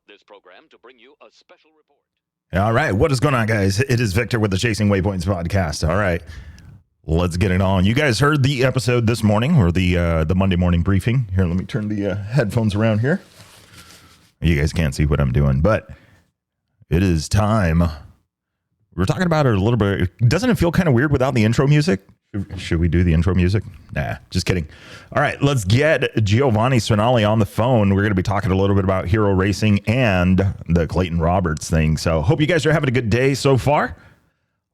this program to bring you a special report. All right, what is going on, guys? It is Victor with the Chasing Waypoints podcast. All right, let's get it on. You guys heard the episode this morning, or the Monday morning briefing. Here, let me turn the headphones around here. You guys can't see what I'm doing, but it is time. We're talking about it a little bit. Doesn't it feel kind of weird without the intro music? Should we do the intro music? Nah, just kidding. All right, let's get Giovanni Spinali on the phone. We're going to be talking a little bit about hero racing and the Clayton Roberts thing. So hope you guys are having a good day so far.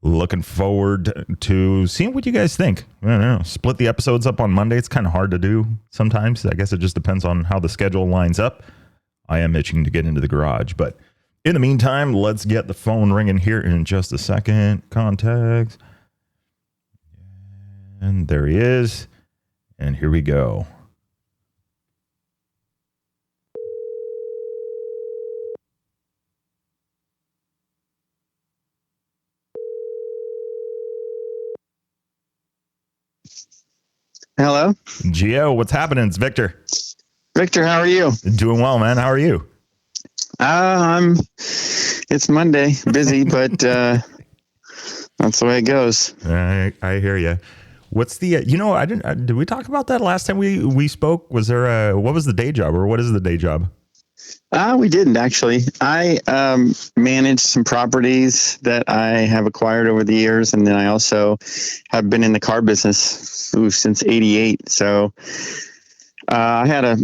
Looking forward to seeing what you guys think. I don't know. Split the episodes up on Monday. It's kind of hard to do sometimes. I guess it just depends on how the schedule lines up. I am itching to get into the garage, but in the meantime, let's get the phone ringing here in just a second. Contacts. And there he is. And here we go. Hello? Gio, what's happening? It's Victor. Victor, how are you? Doing well, man. How are you? It's Monday, busy, but that's the way it goes. I hear you. What's the, I didn't, did we talk about that last time we spoke? Was there what was the day job, or what is the day job? We didn't actually. I manage some properties that I have acquired over the years, and then I also have been in the car business since '88. So I had a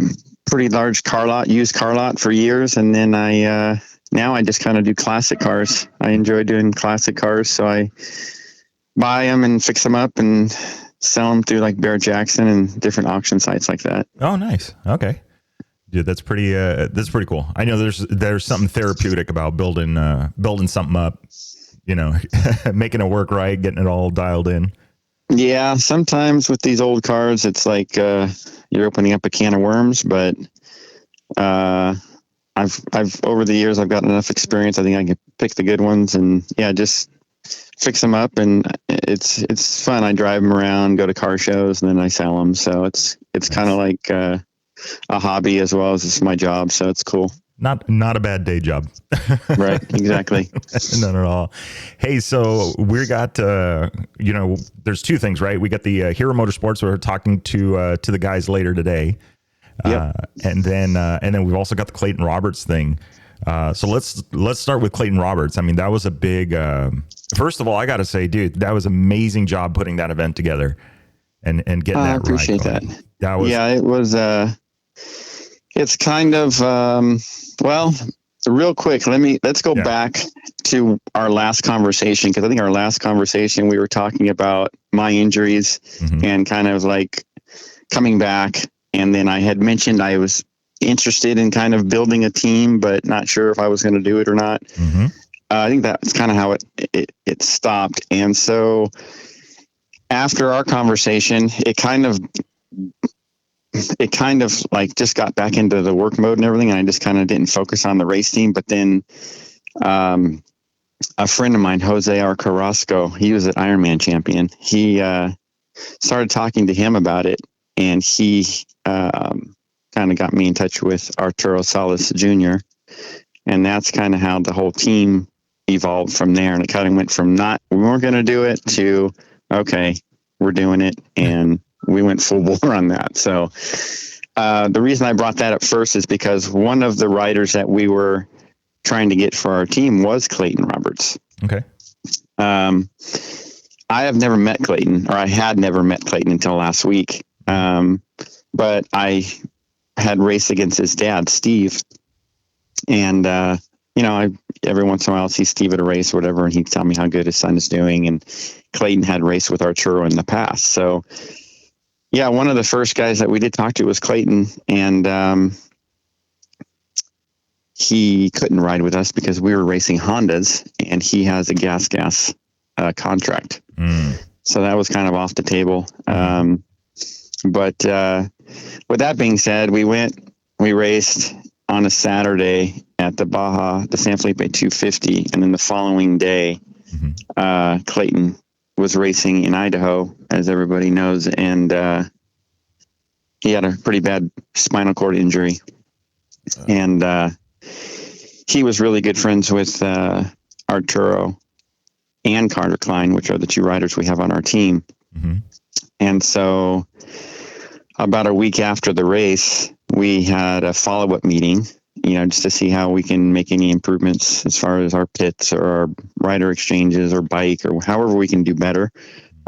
pretty large used car lot for years, and then now I just kind of do classic cars. I enjoy doing classic cars, so I buy them and fix them up and sell them through like Barrett Jackson and different auction sites like that. Oh, nice. Okay. Dude, that's pretty cool. I know there's something therapeutic about building something up, making it work right, getting it all dialed in. Yeah. Sometimes with these old cars, it's like, you're opening up a can of worms, but, I've over the years, I've gotten enough experience. I think I can pick the good ones and just fix them up, and it's fun. I drive them around, go to car shows, and then I sell them. So it's kind of like a hobby as well as it's my job. So it's cool. Not a bad day job. Right. Exactly. Not at all. Hey, so we got, there's two things, right? We got the Hero Motorsports. We're talking to the guys later today. Yep. And then we've also got the Clayton Roberts thing. So let's start with Clayton Roberts. I mean, that was a big, first of all, I got to say, dude, that was an amazing job putting that event together and getting that. I appreciate that. It was, it's kind of, real quick, let's go back to our last conversation. Cause I think our last conversation, we were talking about my injuries and kind of like coming back. And then I had mentioned I was interested in kind of building a team, but not sure if I was going to do it or not. I think that's kind of how it stopped. And so after our conversation, it kind of like just got back into the work mode and everything. And I just kind of didn't focus on the race team. But then a friend of mine, Jose R. Carrasco, he was an Ironman champion. He started talking to him about it, and he kind of got me in touch with Arturo Salas Jr. And that's kind of how the whole team evolved from there. And it kind of went from we weren't going to do it to, okay, we're doing it. And we went full bore on that. So the reason I brought that up first is because one of the riders that we were trying to get for our team was Clayton Roberts. Okay. I have never met Clayton, or I had never met Clayton until last week. But I had raced against his dad, Steve. And, I every once in a while see Steve at a race or whatever, and he'd tell me how good his son is doing. And Clayton had raced with Arturo in the past. So, one of the first guys that we did talk to was Clayton. And he couldn't ride with us because we were racing Hondas, and he has a gas contract. So that was kind of off the table. But with that being said, we raced on a Saturday at the Baja, the San Felipe 250. And then the following day, Clayton was racing in Idaho, as everybody knows. And he had a pretty bad spinal cord injury. And he was really good friends with Arturo and Carter Klein, which are the two riders we have on our team. Mm-hmm. And so about a week after the race, we had a follow-up meeting, just to see how we can make any improvements as far as our pits or our rider exchanges or bike or however we can do better.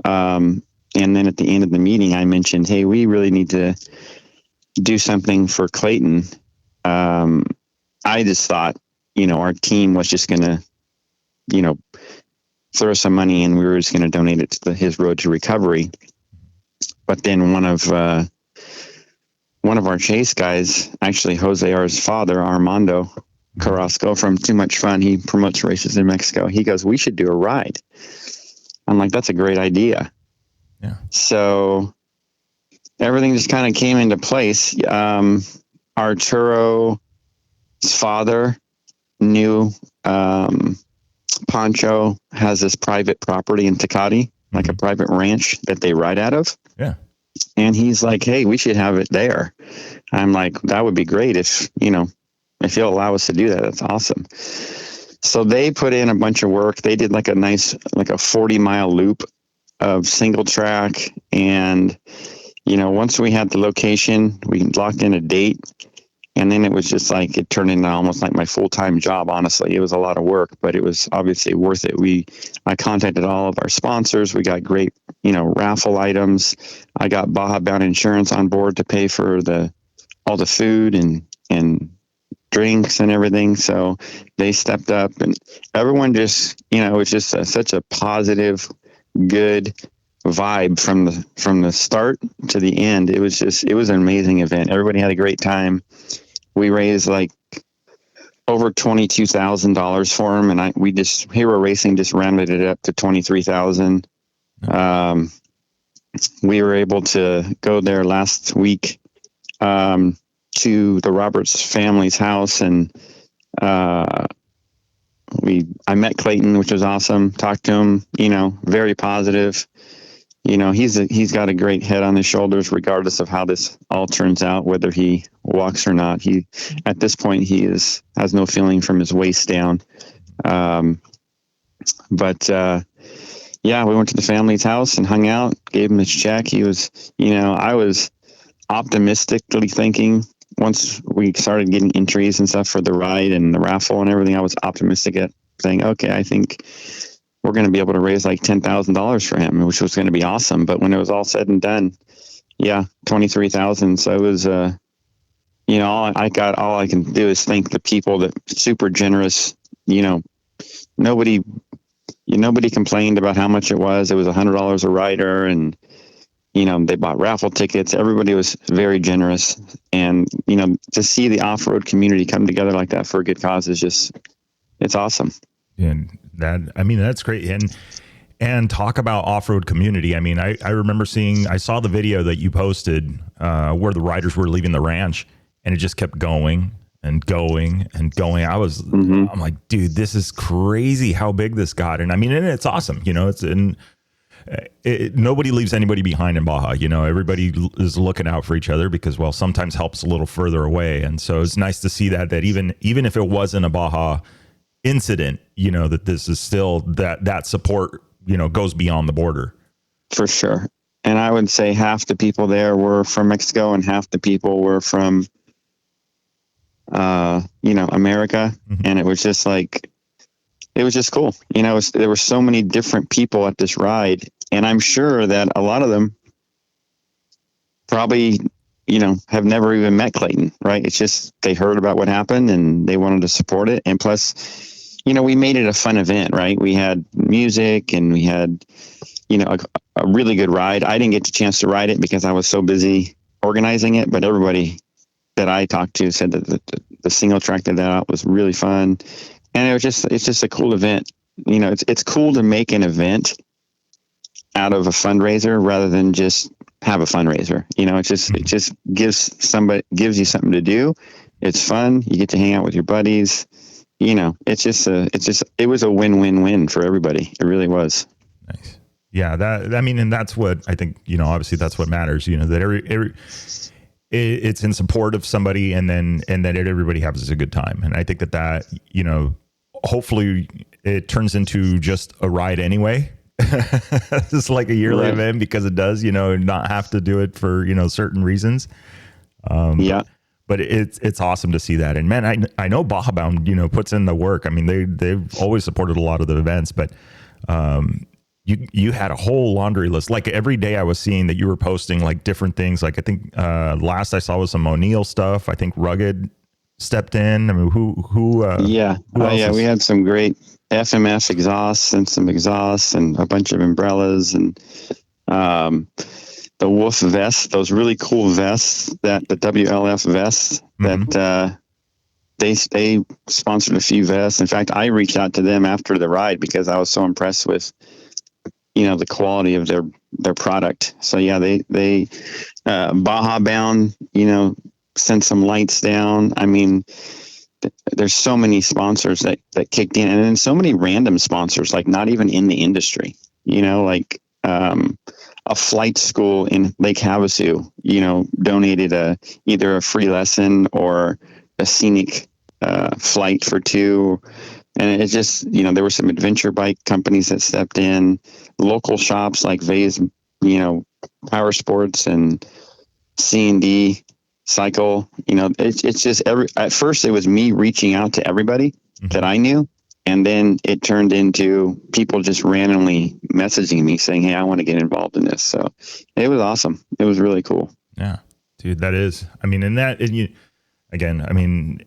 And then at the end of the meeting, I mentioned, hey, we really need to do something for Clayton. I just thought, our team was just going to, throw some money and we were just going to donate it to his Road to Recovery. But then one of our chase guys, actually Jose R's father, Armando Carrasco from Too Much Fun, he promotes races in Mexico. He goes, we should do a ride. I'm like, that's a great idea. Yeah. So everything just kind of came into place. Arturo's father knew Pancho has this private property in Tecate, like a private ranch that they ride out of. Yeah. And he's like, hey, we should have it there. I'm like, that would be great if you'll allow us to do that. That's awesome. So they put in a bunch of work. They did like a 40-mile loop of single track. And, once we had the location, we locked in a date. And then it was just like, it turned into almost like my full-time job, honestly. It was a lot of work, but it was obviously worth it. I contacted all of our sponsors. We got great, raffle items. I got Baja Bound Insurance on board to pay for all the food and drinks and everything. So they stepped up and everyone just, it was just such a positive, good vibe from the start to the end. It was an amazing event. Everybody had a great time. We raised like over $22,000 for him, and Hero Racing just rounded it up to 23,000. We were able to go there last week to the Roberts family's house, and I met Clayton, which was awesome. Talked to him, very positive. He's got a great head on his shoulders, regardless of how this all turns out, whether he walks or not. At this point, has no feeling from his waist down. We went to the family's house and hung out, gave him his check. He was, I was optimistically thinking once we started getting entries and stuff for the ride and the raffle and everything, I was optimistic at saying, okay, I think we're going to be able to raise like $10,000 for him, which was going to be awesome. But when it was all said and done, 23,000. So it was, all I can do is thank the people that super generous, nobody complained about how much it was. It was $100 a rider, and, they bought raffle tickets. Everybody was very generous. And, to see the off-road community come together like that for a good cause is it's awesome. And that's great. And talk about off-road community. I mean, I remember I saw the video that you posted where the riders were leaving the ranch, and it just kept going and going and going. I'm like, dude, this is crazy how big this got. And and it's awesome. Nobody leaves anybody behind in Baja. Everybody is looking out for each other because, well, sometimes help's a little further away. And so it's nice to see that even if it wasn't a Baja incident, that this is still that support, goes beyond the border. For sure. And I would say half the people there were from Mexico and half the people were from, America. Mm-hmm. And it was just cool. There were so many different people at this ride, and I'm sure that a lot of them probably, have never even met Clayton, right? It's just, they heard about what happened and they wanted to support it. And plus, we made it a fun event, right? We had music and we had, a really good ride. I didn't get the chance to ride it because I was so busy organizing it, but everybody that I talked to said that the single track that out was really fun. And it's just a cool event. It's cool to make an event out of a fundraiser rather than just have a fundraiser. It just gives you something to do. It's fun. You get to hang out with your buddies. It was a win-win-win for everybody. It really was. Nice. Yeah. And that's what I think, obviously that's what matters, that it's in support of somebody, and that everybody has a good time. And I think that, you know, hopefully it turns into just a ride anyway. Just like a yearly event, because it does, you know, not have to do it for, you know, certain reasons. But it's awesome to see that. And man, I know Baja Bound, you know, puts in the work. I mean, they've always supported a lot of the events, but you had a whole laundry list. Like every day I was seeing that you were posting like different things. Like I think last I saw was some O'Neill stuff. I think Rugged stepped in. I mean, who else we had some great FMF exhausts and some exhausts and a bunch of umbrellas and the Wolf vests, those really cool vests, that the WLF vests that they sponsored a few vests. In fact, I reached out to them after the ride because I was so impressed with, you know, the quality of their product. So yeah, they Baja Bound, you know, sent some lights down. I mean, there's so many sponsors that kicked in, and then so many random sponsors, like not even in the industry, you know, like a flight school in Lake Havasu, you know, donated either a free lesson or a scenic flight for 2. And it just, you know, there were some adventure bike companies that stepped in, local shops like Vay's, you know, Power Sports and C&D Cycle. You know, it's just at first it was me reaching out to everybody that I knew. And then it turned into people just randomly messaging me saying, hey, I want to get involved in this. So it was awesome. It was really cool. Yeah, dude, that is, I mean, again, I mean,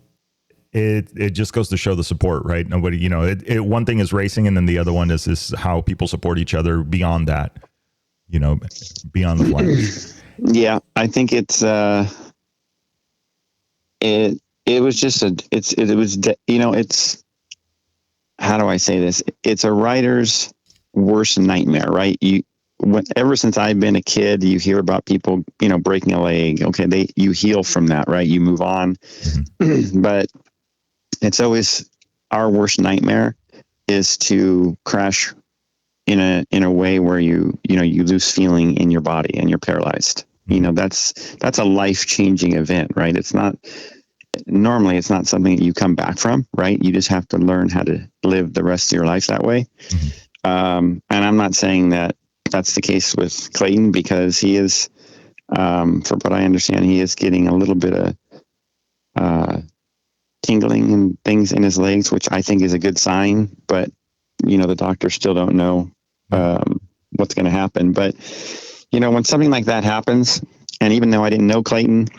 it just goes to show the support, right? Nobody, you know, one thing is racing, and then the other one is how people support each other beyond that, you know, beyond the flags. Yeah, I think it's, it was just you know, it's, how do I say this? It's a rider's worst nightmare, right? Ever since I've been a kid, you hear about people, you know, breaking a leg. Okay, you heal from that, right? You move on. But it's always our worst nightmare is to crash in a way where you lose feeling in your body and you're paralyzed. You know, that's a life-changing event, right? Normally it's not something that you come back from, right? You just have to learn how to live the rest of your life that way. And I'm not saying that that's the case with Clayton, because he is, for what I understand, he is getting a little bit of tingling and things in his legs, which I think is a good sign, but you know, the doctors still don't know what's going to happen. But you know, when something like that happens, and even though I didn't know Clayton,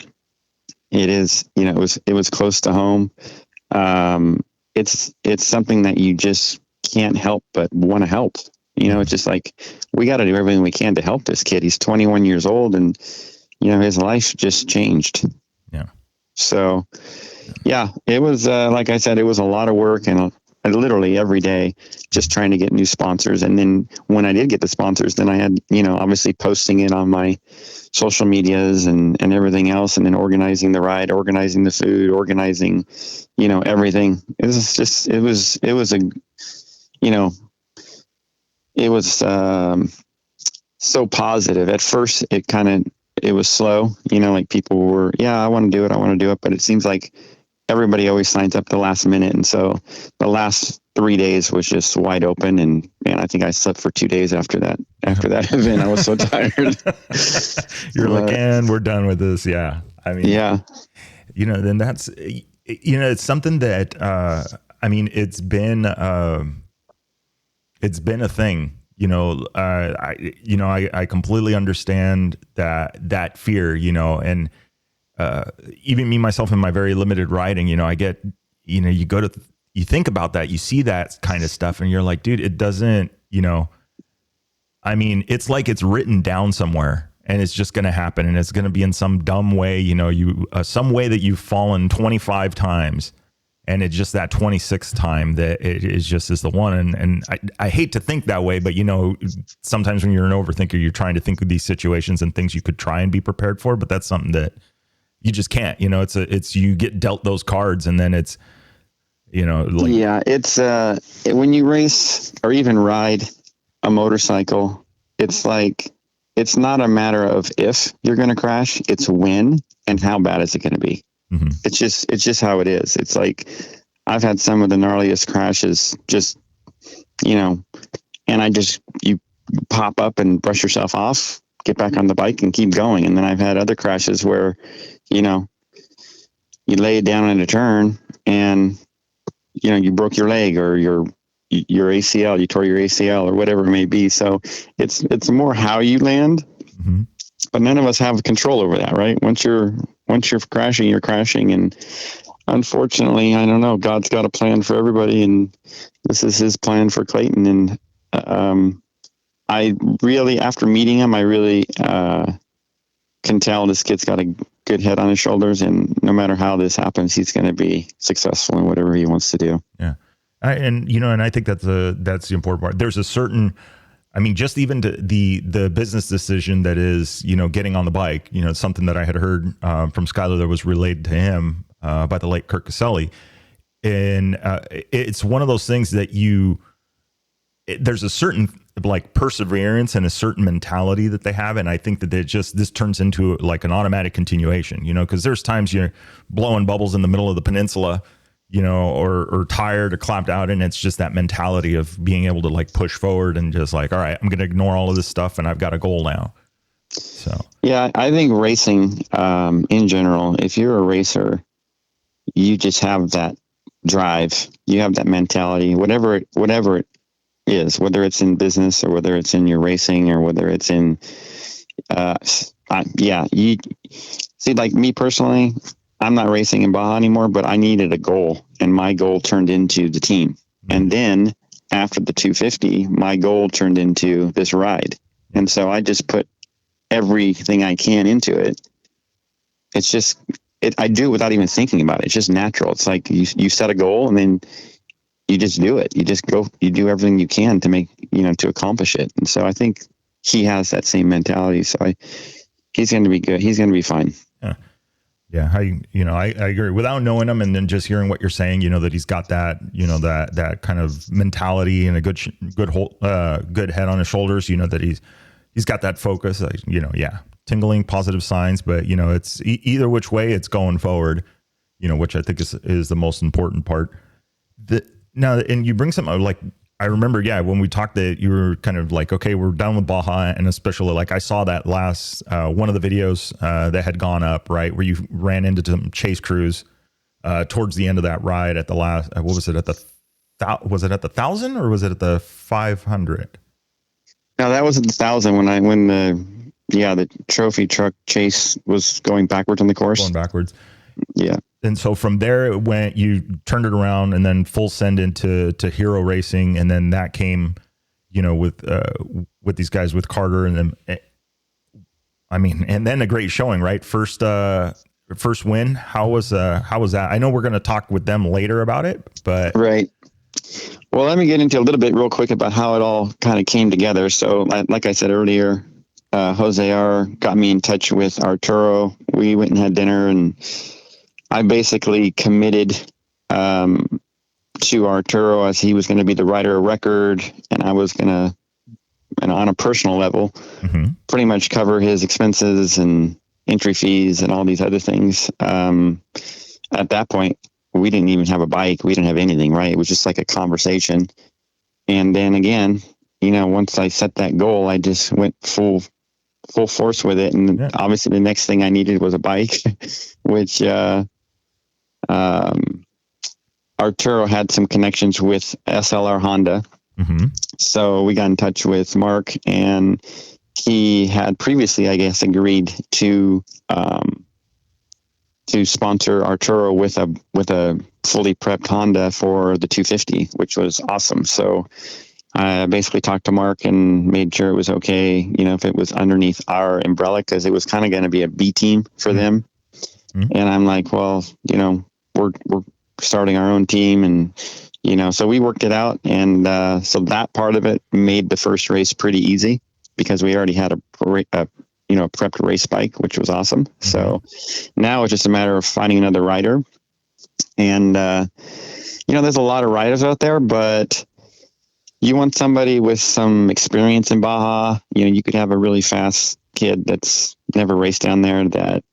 it is, you know, it was close to home. It's something that you just can't help but want to help. You know, it's just like, we got to do everything we can to help this kid. He's 21 years old, and you know, his life just changed. Yeah. So yeah, it was, like I said, it was a lot of work, and literally every day just trying to get new sponsors. And then when I did get the sponsors, then I had, you know, obviously posting it on my social medias and everything else, and then organizing the ride, organizing the food, organizing, you know, everything. It was so positive. At first it was slow, you know, like people were, yeah, I want to do it. But it seems like everybody always signs up the last minute. And so the last 3 days was just wide open. And man, I think I slept for 2 days after that event. I was so tired. You're like, and we're done with this. Yeah. I mean, yeah, you know, then that's, you know, it's something that, I mean, it's been a thing, you know, I completely understand that fear, you know, and, even me, myself, in my very limited riding, you know, I get, you know, you think about that, you see that kind of stuff, and you're like, dude, it doesn't, you know, I mean, it's like it's written down somewhere, and it's just going to happen, and it's going to be in some dumb way, you know, some way that you've fallen 25 times, and it's just that 26th time that it is the one. And I hate to think that way, but you know, sometimes when you're an overthinker, you're trying to think of these situations and things you could try and be prepared for, but that's something that you just can't, you know, it's you get dealt those cards, and then it's, you know, like, yeah, it's, when you race or even ride a motorcycle, it's like it's not a matter of if you're going to crash, it's when and how bad is it going to be. Mm-hmm. It's just how it is. It's like I've had some of the gnarliest crashes, just, and you pop up and brush yourself off, get back on the bike and keep going. And then I've had other crashes where, you lay it down in a turn and, you broke your leg or your ACL, you tore your ACL or whatever it may be. So it's more how you land, Mm-hmm. but none of us have control over that, right? Once you're crashing, you're crashing. And unfortunately, I don't know, God's got a plan for everybody, and this is his plan for Clayton. And I really, after meeting him, I really can tell this kid's got a good head on his shoulders, and no matter how this happens, he's going to be successful in whatever he wants to do. Yeah. And I think that's the important part. There's a certain, just even the business decision that is, getting on the bike, something that I had heard from Skylar that was relayed to him by the late Kirk Caselli. And it's one of those things that there's a certain like perseverance and a certain mentality that they have. And I think that this turns into like an automatic continuation, because there's times you're blowing bubbles in the middle of the peninsula, or tired or clapped out. And it's just that mentality of being able to like push forward and just like, all right, I'm going to ignore all of this stuff and I've got a goal now. So, yeah, I think racing in general, if you're a racer, you just have that drive, you have that mentality, whatever it is, whether it's in business or whether it's in your racing or whether it's in, you see, like me personally, I'm not racing in Baja anymore, but I needed a goal, and my goal turned into the team. Mm-hmm. And then after the 250, my goal turned into this ride. And so I just put everything I can into it. It's just, I do it without even thinking about it. It's just natural. It's like you set a goal and then you just do it. You just go, you do everything you can to make, to accomplish it. And so I think he has that same mentality. So he's going to be good. He's going to be fine. Yeah. Yeah. I agree without knowing him and then just hearing what you're saying, that he's got that, that kind of mentality and a good head on his shoulders, that he's got that focus, tingling positive signs, but it's either which way it's going forward, which I think is the most important part. Now, and you bring something like, I remember, when we talked that you were kind of like, okay, we're done with Baja. And especially like I saw that last, one of the videos that had gone up, right, where you ran into some chase crews towards the end of that ride at the last, what was it at the 1,000 or was it at the 500? No, that was at the 1,000 when the trophy truck chase was going backwards on the course. Going backwards. Yeah. And so from there it went, you turned it around and then full send into hero racing. And then that came, with these guys with Carter and then, and then a great showing, right? First win. How was that? I know we're going to talk with them later about it, but. Right. Well, let me get into a little bit real quick about how it all kind of came together. So like I said earlier, Jose R got me in touch with Arturo. We went and had dinner, and I basically committed to Arturo as he was going to be the rider of record, and I was going to, and on a personal level, mm-hmm. pretty much cover his expenses and entry fees and all these other things. At that point, we didn't even have a bike. We didn't have anything, right? It was just like a conversation. And then again, once I set that goal, I just went full force with it. And obviously the next thing I needed was a bike, which Arturo had some connections with SLR Honda. Mm-hmm. So we got in touch with Mark, and he had previously, I guess, agreed to sponsor Arturo with a fully prepped Honda for the 250, which was awesome. So I basically talked to Mark and made sure it was okay, if it was underneath our umbrella, because it was kind of going to be a B team for them. Mm-hmm. And I'm like, well, we're starting our own team, and so we worked it out, and so that part of it made the first race pretty easy because we already had a prepped race bike, which was awesome. Mm-hmm. So now it's just a matter of finding another rider, and there's a lot of riders out there, but you want somebody with some experience in Baja. You could have a really fast kid that's never raced down there that,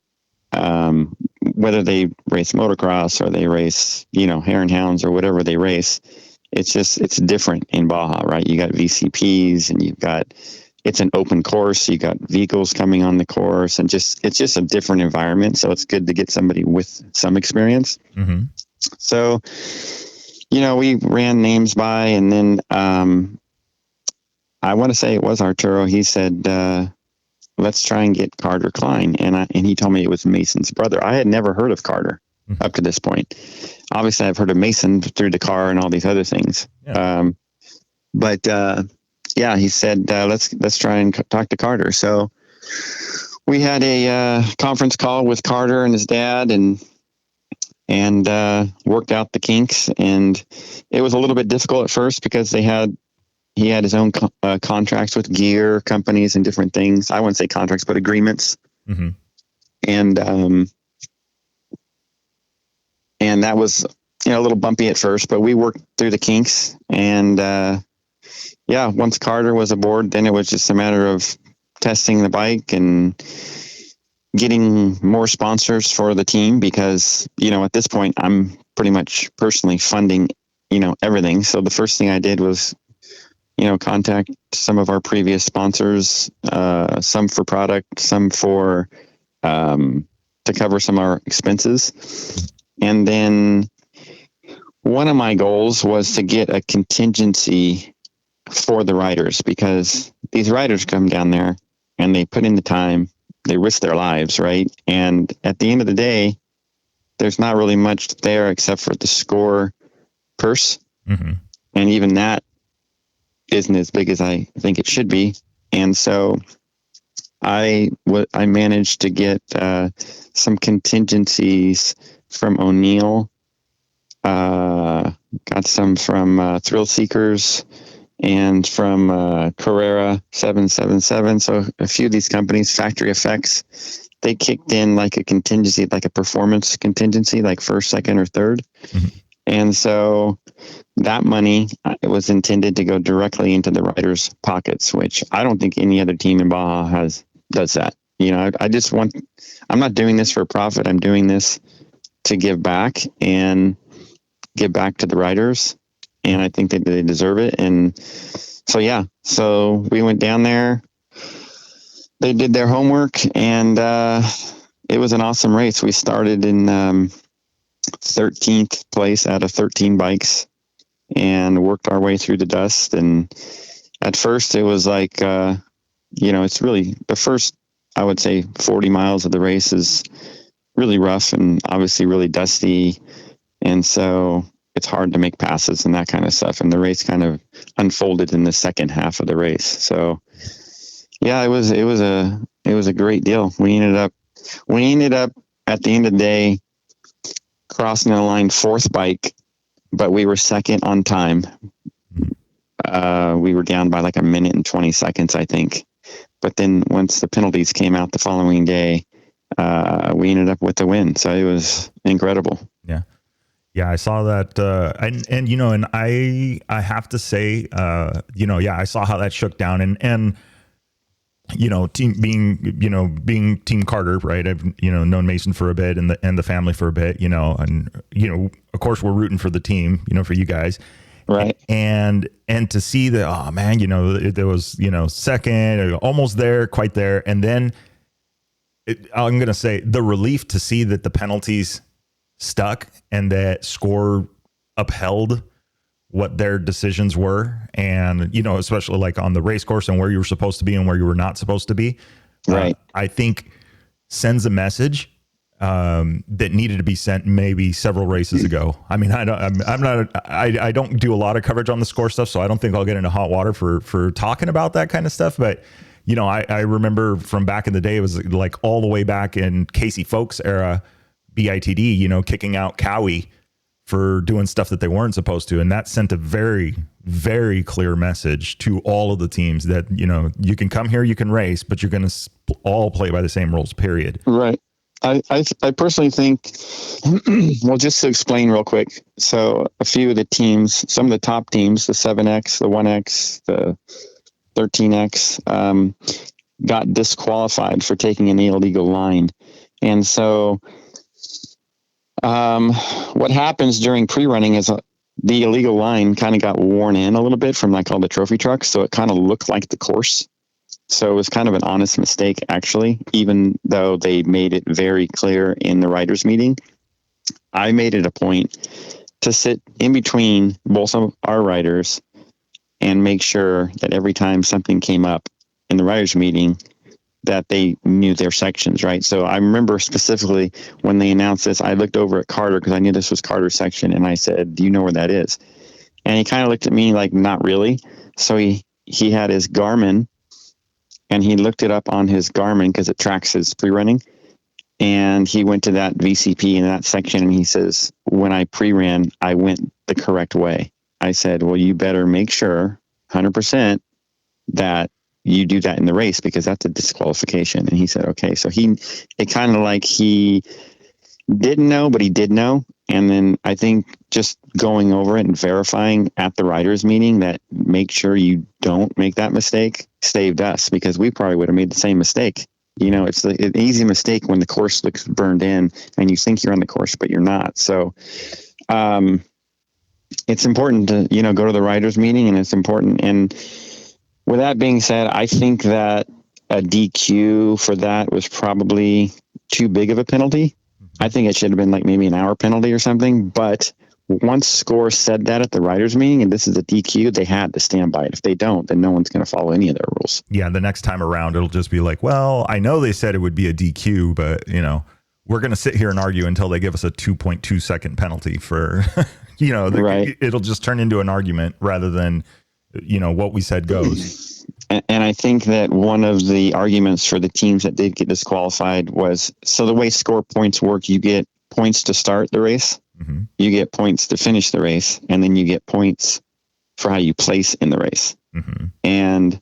whether they race motocross or they race, hare and hounds or whatever they race, it's different in Baja, right? You got VCPs and it's an open course. You got vehicles coming on the course and it's just a different environment. So it's good to get somebody with some experience. Mm-hmm. So, we ran names by, and then, I want to say it was Arturo. He said, let's try and get Carter Klein. And he told me it was Mason's brother. I had never heard of Carter up to this point. Obviously I've heard of Mason through the car and all these other things. Yeah. Yeah, he said, let's try and talk to Carter. So we had a conference call with Carter and his dad and worked out the kinks. And it was a little bit difficult at first because he had his own contracts with gear companies and different things. I wouldn't say contracts, but agreements. Mm-hmm. And that was, a little bumpy at first, but we worked through the kinks. And once Carter was aboard, then it was just a matter of testing the bike and getting more sponsors for the team because, at this point I'm pretty much personally funding, everything. So the first thing I did was, contact some of our previous sponsors, some for product, some for, to cover some of our expenses. And then one of my goals was to get a contingency for the riders because these riders come down there and they put in the time, they risk their lives, right? And at the end of the day, there's not really much there except for the score purse. Mm-hmm. And even that isn't as big as I think it should be. And so I managed to get some contingencies from O'Neill, got some from Thrill Seekers and from Carrera 777. So a few of these companies, Factory Effects, they kicked in like a contingency, like a performance contingency, like first, second, or third. Mm-hmm. And so that money was intended to go directly into the riders' pockets, which I don't think any other team in Baja does that. I'm not doing this for profit. I'm doing this to give back and give back to the riders. And I think that they deserve it. And so we went down there, they did their homework, and it was an awesome race. We started in 13th place out of 13 bikes and worked our way through the dust. And at first it was like, it's really the first, I would say 40 miles of the race is really rough and obviously really dusty. And so it's hard to make passes and that kind of stuff. And the race kind of unfolded in the second half of the race. So yeah, it was a great deal. We ended up at the end of the day crossing the line fourth bike, but we were second on time. We were down by like a minute and 20 seconds, I think. But then once the penalties came out the following day, we ended up with the win. So it was incredible. Yeah. Yeah, I saw that, and I have to say, I saw how that shook down, and being Team Carter, right? I've known Mason for a bit, and the family for a bit, and of course we're rooting for the team, for you guys, right? And to see that, oh man, there was second, almost there, quite there, and then I'm gonna say the relief to see that the penalties stuck and that score upheld what their decisions were, and especially like on the race course and where you were supposed to be and where you were not supposed to be, right? I think sends a message that needed to be sent maybe several races ago. I mean, I don't do a lot of coverage on the score stuff, so I don't think I'll get into hot water for talking about that kind of stuff, but I remember from back in the day, it was like all the way back in Casey Folks era, BITD, kicking out Cowie for doing stuff that they weren't supposed to. And that sent a very, very clear message to all of the teams that, you can come here, you can race, but you're going to all play by the same rules, period. Right. I personally think, well, just to explain real quick. So a few of the teams, some of the top teams, the 7X, the 1X, the 13X, got disqualified for taking an illegal line. And so what happens during pre-running is the illegal line kind of got worn in a little bit from like all the trophy trucks. So it kind of looked like the course. So it was kind of an honest mistake, actually, even though they made it very clear in the writers' meeting. I made it a point to sit in between both of our writers and make sure that every time something came up in the writers' meeting, that they knew their sections, right? So I remember specifically when they announced this, I looked over at Carter because I knew this was Carter's section, and I said, "Do you know where that is?" And he kind of looked at me like, "Not really." So he had his Garmin, and he looked it up on his Garmin because it tracks his pre-running. And he went to that VCP in that section, and he says, "When I pre-ran, I went the correct way." I said, "Well, you better make sure 100% that you do that in the race because that's a disqualification." And he said, "Okay." So it kind of like he didn't know, but he did know. And then I think just going over it and verifying at the writers' meeting that make sure you don't make that mistake saved us, because we probably would have made the same mistake. You know, it's an easy mistake when the course looks burned in and you think you're on the course, but you're not. So it's important to, go to the writers' meeting, and it's important. And with that being said, I think that a DQ for that was probably too big of a penalty. I think it should have been like maybe an hour penalty or something. But once SCORE said that at the writers' meeting, and this is a DQ, they had to stand by it. If they don't, then no one's going to follow any of their rules. Yeah, the next time around, it'll just be like, well, I know they said it would be a DQ, but, we're going to sit here and argue until they give us a 2.2 second penalty for, right. It'll just turn into an argument rather than, what we said goes. And I think that one of the arguments for the teams that did get disqualified was, so the way SCORE points work, you get points to start the race, you get points to finish the race, and then you get points for how you place in the race. And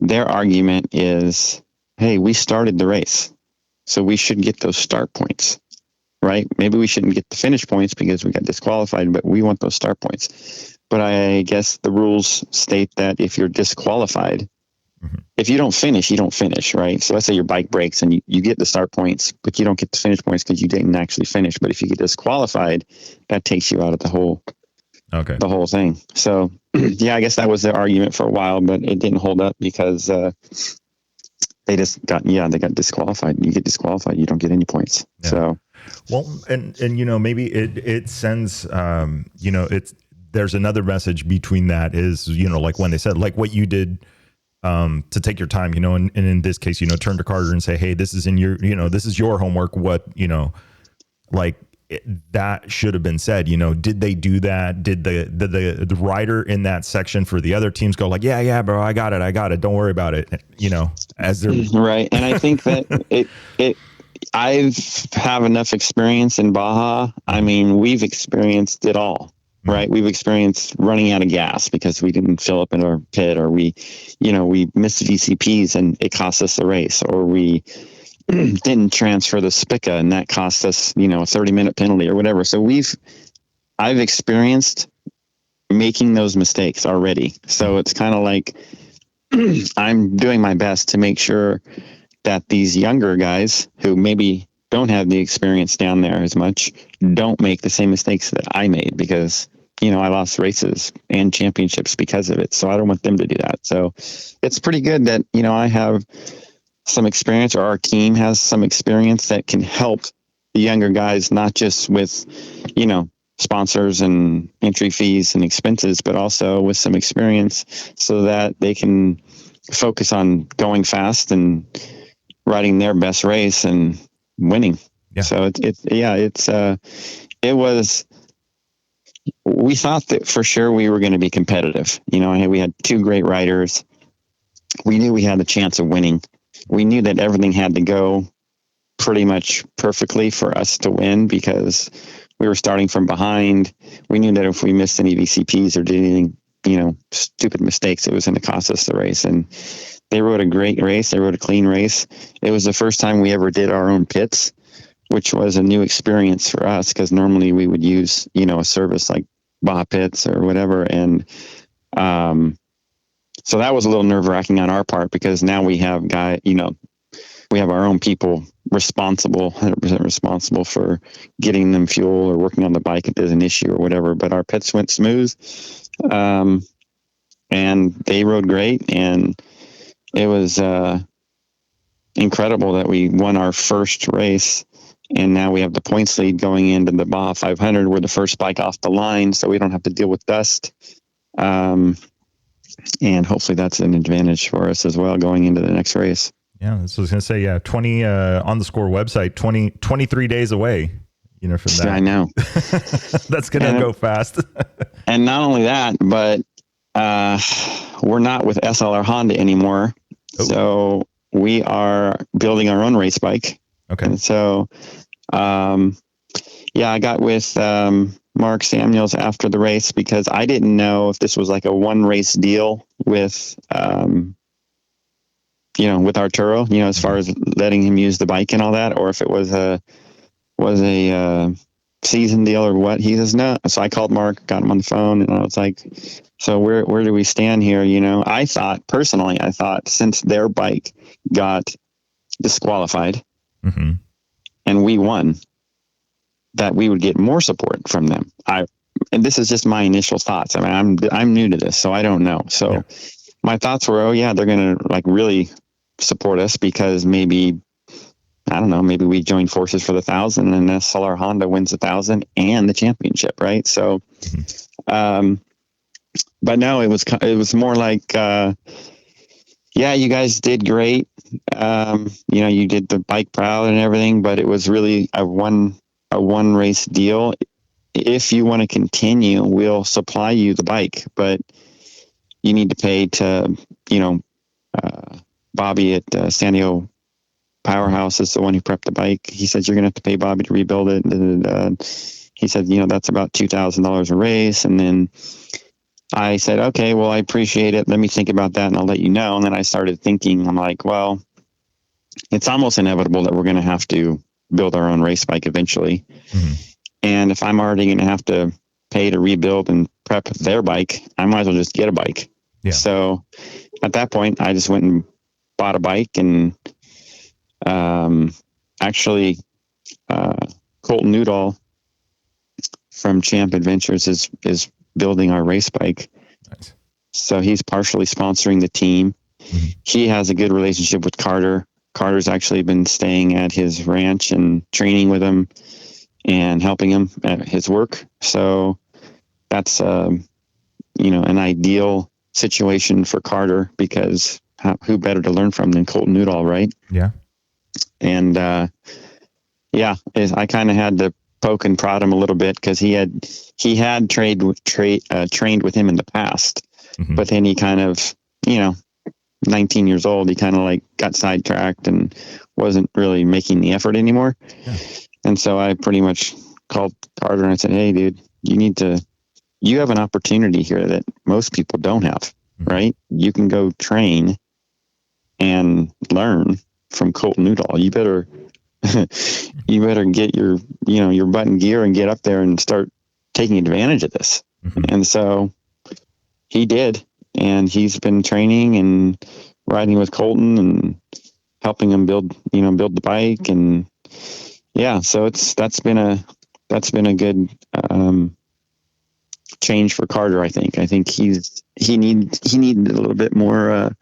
their argument is, hey, we started the race, so we should get those start points, right? Maybe we shouldn't get the finish points because we got disqualified, but we want those start points. But I guess the rules state that if you're disqualified, if you don't finish, you don't finish, right? So let's say your bike breaks and you get the start points, but you don't get the finish points because you didn't actually finish. But if you get disqualified, that takes you out of the whole thing. So yeah, I guess that was the argument for a while, but it didn't hold up because they got disqualified. You get disqualified, you don't get any points. Yeah. So well, and maybe it sends there's another message between that is, like when they said, like what you did to take your time, and in this case, turn to Carter and say, hey, this is this is your homework. What, that should have been said, did they do that? Did the rider in that section for the other teams go like, yeah, bro, I got it. Don't worry about it. As they're right. And I think that I have enough experience in Baja. I mean, we've experienced it all. Right. We've experienced running out of gas because we didn't fill up in our pit, or we missed VCPs and it cost us the race, or we didn't transfer the spica and that cost us, a 30-minute penalty or whatever. So I've experienced making those mistakes already. So it's kind of like I'm doing my best to make sure that these younger guys who maybe don't have the experience down there as much don't make the same mistakes that I made, because I lost races and championships because of it. So I don't want them to do that. So it's pretty good that, I have some experience, or our team has some experience that can help the younger guys, not just with, sponsors and entry fees and expenses, but also with some experience so that they can focus on going fast and riding their best race and winning. Yeah. So we thought that for sure we were going to be competitive. We had two great riders. We knew we had a chance of winning. We knew that everything had to go pretty much perfectly for us to win, because we were starting from behind. We knew that if we missed any VCPs or did anything, stupid mistakes, it was going to cost us the race. And they rode a great race. They rode a clean race. It was the first time we ever did our own pits. which was a new experience for us because normally we would use, a service like Baja Pits or whatever. And so that was a little nerve wracking on our part because now we have we have our own people 100% responsible for getting them fuel or working on the bike if there's an issue or whatever. But our pits went smooth, and they rode great. And it was incredible that we won our first race. And now we have the points lead going into the Baja 500. We're the first bike off the line, so we don't have to deal with dust. And hopefully that's an advantage for us as well going into the next race. Yeah, this was going to say, 20 on the Score website, 23 days away, from that. Yeah, I know. That's going to go fast. And not only that, but we're not with SLR Honda anymore. Oh. So we are building our own race bike. Okay. And so, I got with Mark Samuels after the race because I didn't know if this was like a one race deal with, with Arturo, as far as letting him use the bike and all that, or if it was a season deal or what. He says no. So I called Mark, got him on the phone, and I was like, so where do we stand here? I thought since their bike got disqualified mm-hmm. and we won, that we would get more support from them. And this is just my initial thoughts. I mean, I'm new to this, so I don't know. So my thoughts were, they're going to really support us because maybe we join forces for the 1,000 and SLR Honda wins the 1,000 and the championship. Right. So, but no, it was more like, you guys did great. You did the bike proud and everything, but it was really a one race deal. If you want to continue, we'll supply you the bike, but you need to pay to, Bobby at San Diego Powerhouse is the one who prepped the bike. He said, you're going to have to pay Bobby to rebuild it. He said, that's about $2,000 a race. And then I said, okay, well, I appreciate it. Let me think about that and I'll let you know. And then I started thinking, I'm like, well, it's almost inevitable that we're going to have to build our own race bike eventually. Mm-hmm. And if I'm already going to have to pay to rebuild and prep their bike, I might as well just get a bike. Yeah. So at that point, I just went and bought a bike, and actually Colton Newdall from Champ Adventures is building our race bike. Nice. So he's partially sponsoring the team. Mm-hmm. He has a good relationship with Carter. Carter's actually been staying at his ranch and training with him and helping him at his work. So that's, an ideal situation for Carter because who better to learn from than Colton Newdall, right? Yeah. And, I kind of had to poke and prod him a little bit because he had trained with him in the past, mm-hmm. but then he kind of, 19 years old, he kind of like got sidetracked and wasn't really making the effort anymore. Yeah. And so I pretty much called Carter and I said, hey dude, you have an opportunity here that most people don't have, mm-hmm. right? You can go train and learn from Colton Newdall. You better get your butt in gear and get up there and start taking advantage of this. Mm-hmm. And so he did. And he's been training and riding with Colton and helping him build the bike. And so that's been a good change for Carter. I think he needed a little bit more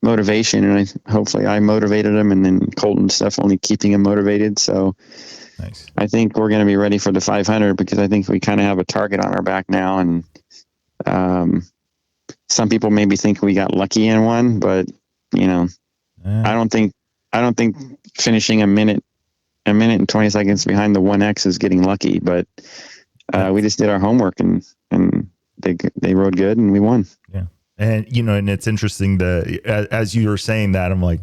motivation, and hopefully I motivated him, and then Colton's definitely keeping him motivated. So nice. I think we're going to be ready for the 500 because I think we kind of have a target on our back now. And some people maybe think we got lucky in one, but I don't think finishing a minute and 20 seconds behind the 1X is getting lucky, but we just did our homework and they rode good and we won. Yeah. And, and it's interesting as you were saying that, I'm like,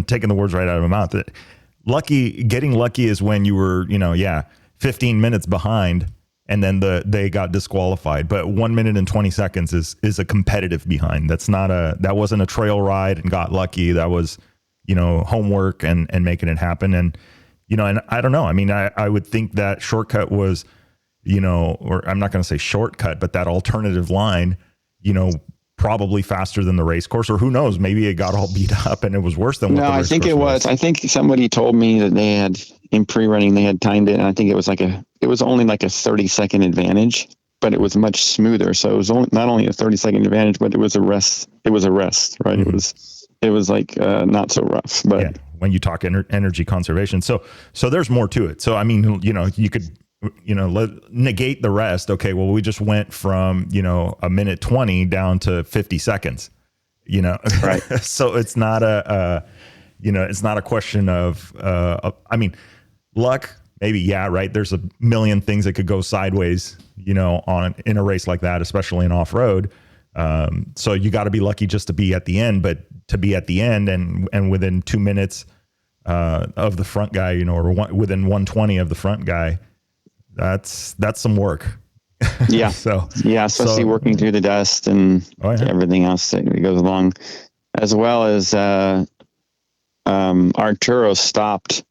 taking the words right out of my mouth, that getting lucky is when you were, 15 minutes behind and then they got disqualified. But 1 minute and 20 seconds is a competitive behind. That wasn't a trail ride and got lucky. That was, homework and making it happen. And, and I don't know. I mean, I would think that shortcut was, or I'm not going to say shortcut, but that alternative line, probably faster than the race course, or who knows, maybe it got all beat up and it was worse than what the race I think it was. was. I think somebody told me that they had, in pre-running, they had timed it, and I think it was only like a 30-second advantage, but it was much smoother. So it was not only a 30-second advantage, but it was a rest. It was a rest, right? Mm-hmm. It was like not so rough, but yeah, when you talk energy conservation. So there's more to it. So, I mean, you could, negate the rest. Okay, well, we just went from, a minute 20 down to 50 seconds, right. So it's not it's not a question of, I mean, luck, maybe. Yeah. Right. There's a million things that could go sideways, in a race like that, especially in off-road. So you got to be lucky just to be at the end, but to be at the end and within 2 minutes, of the front guy, or within 120 of the front guy, that's some work. Yeah. Especially working through the dust and everything else that goes along, as well as Arturo stopped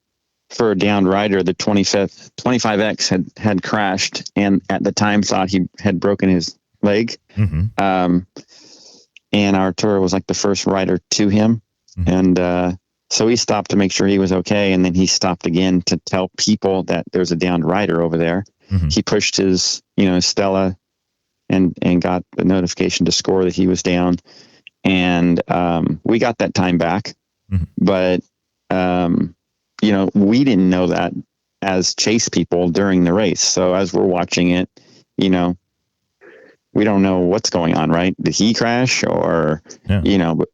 for a downed rider. The 25X had crashed, and at the time thought he had broken his leg. Mm-hmm. And Arturo was like the first rider to him. Mm-hmm. And so he stopped to make sure he was okay, and then he stopped again to tell people that there's a downed rider over there. Mm-hmm. He pushed his, Stella and got the notification to score that he was down. And we got that time back. Mm-hmm. But, we didn't know that as chase people during the race. So as we're watching it, we don't know what's going on, right? Did he crash or,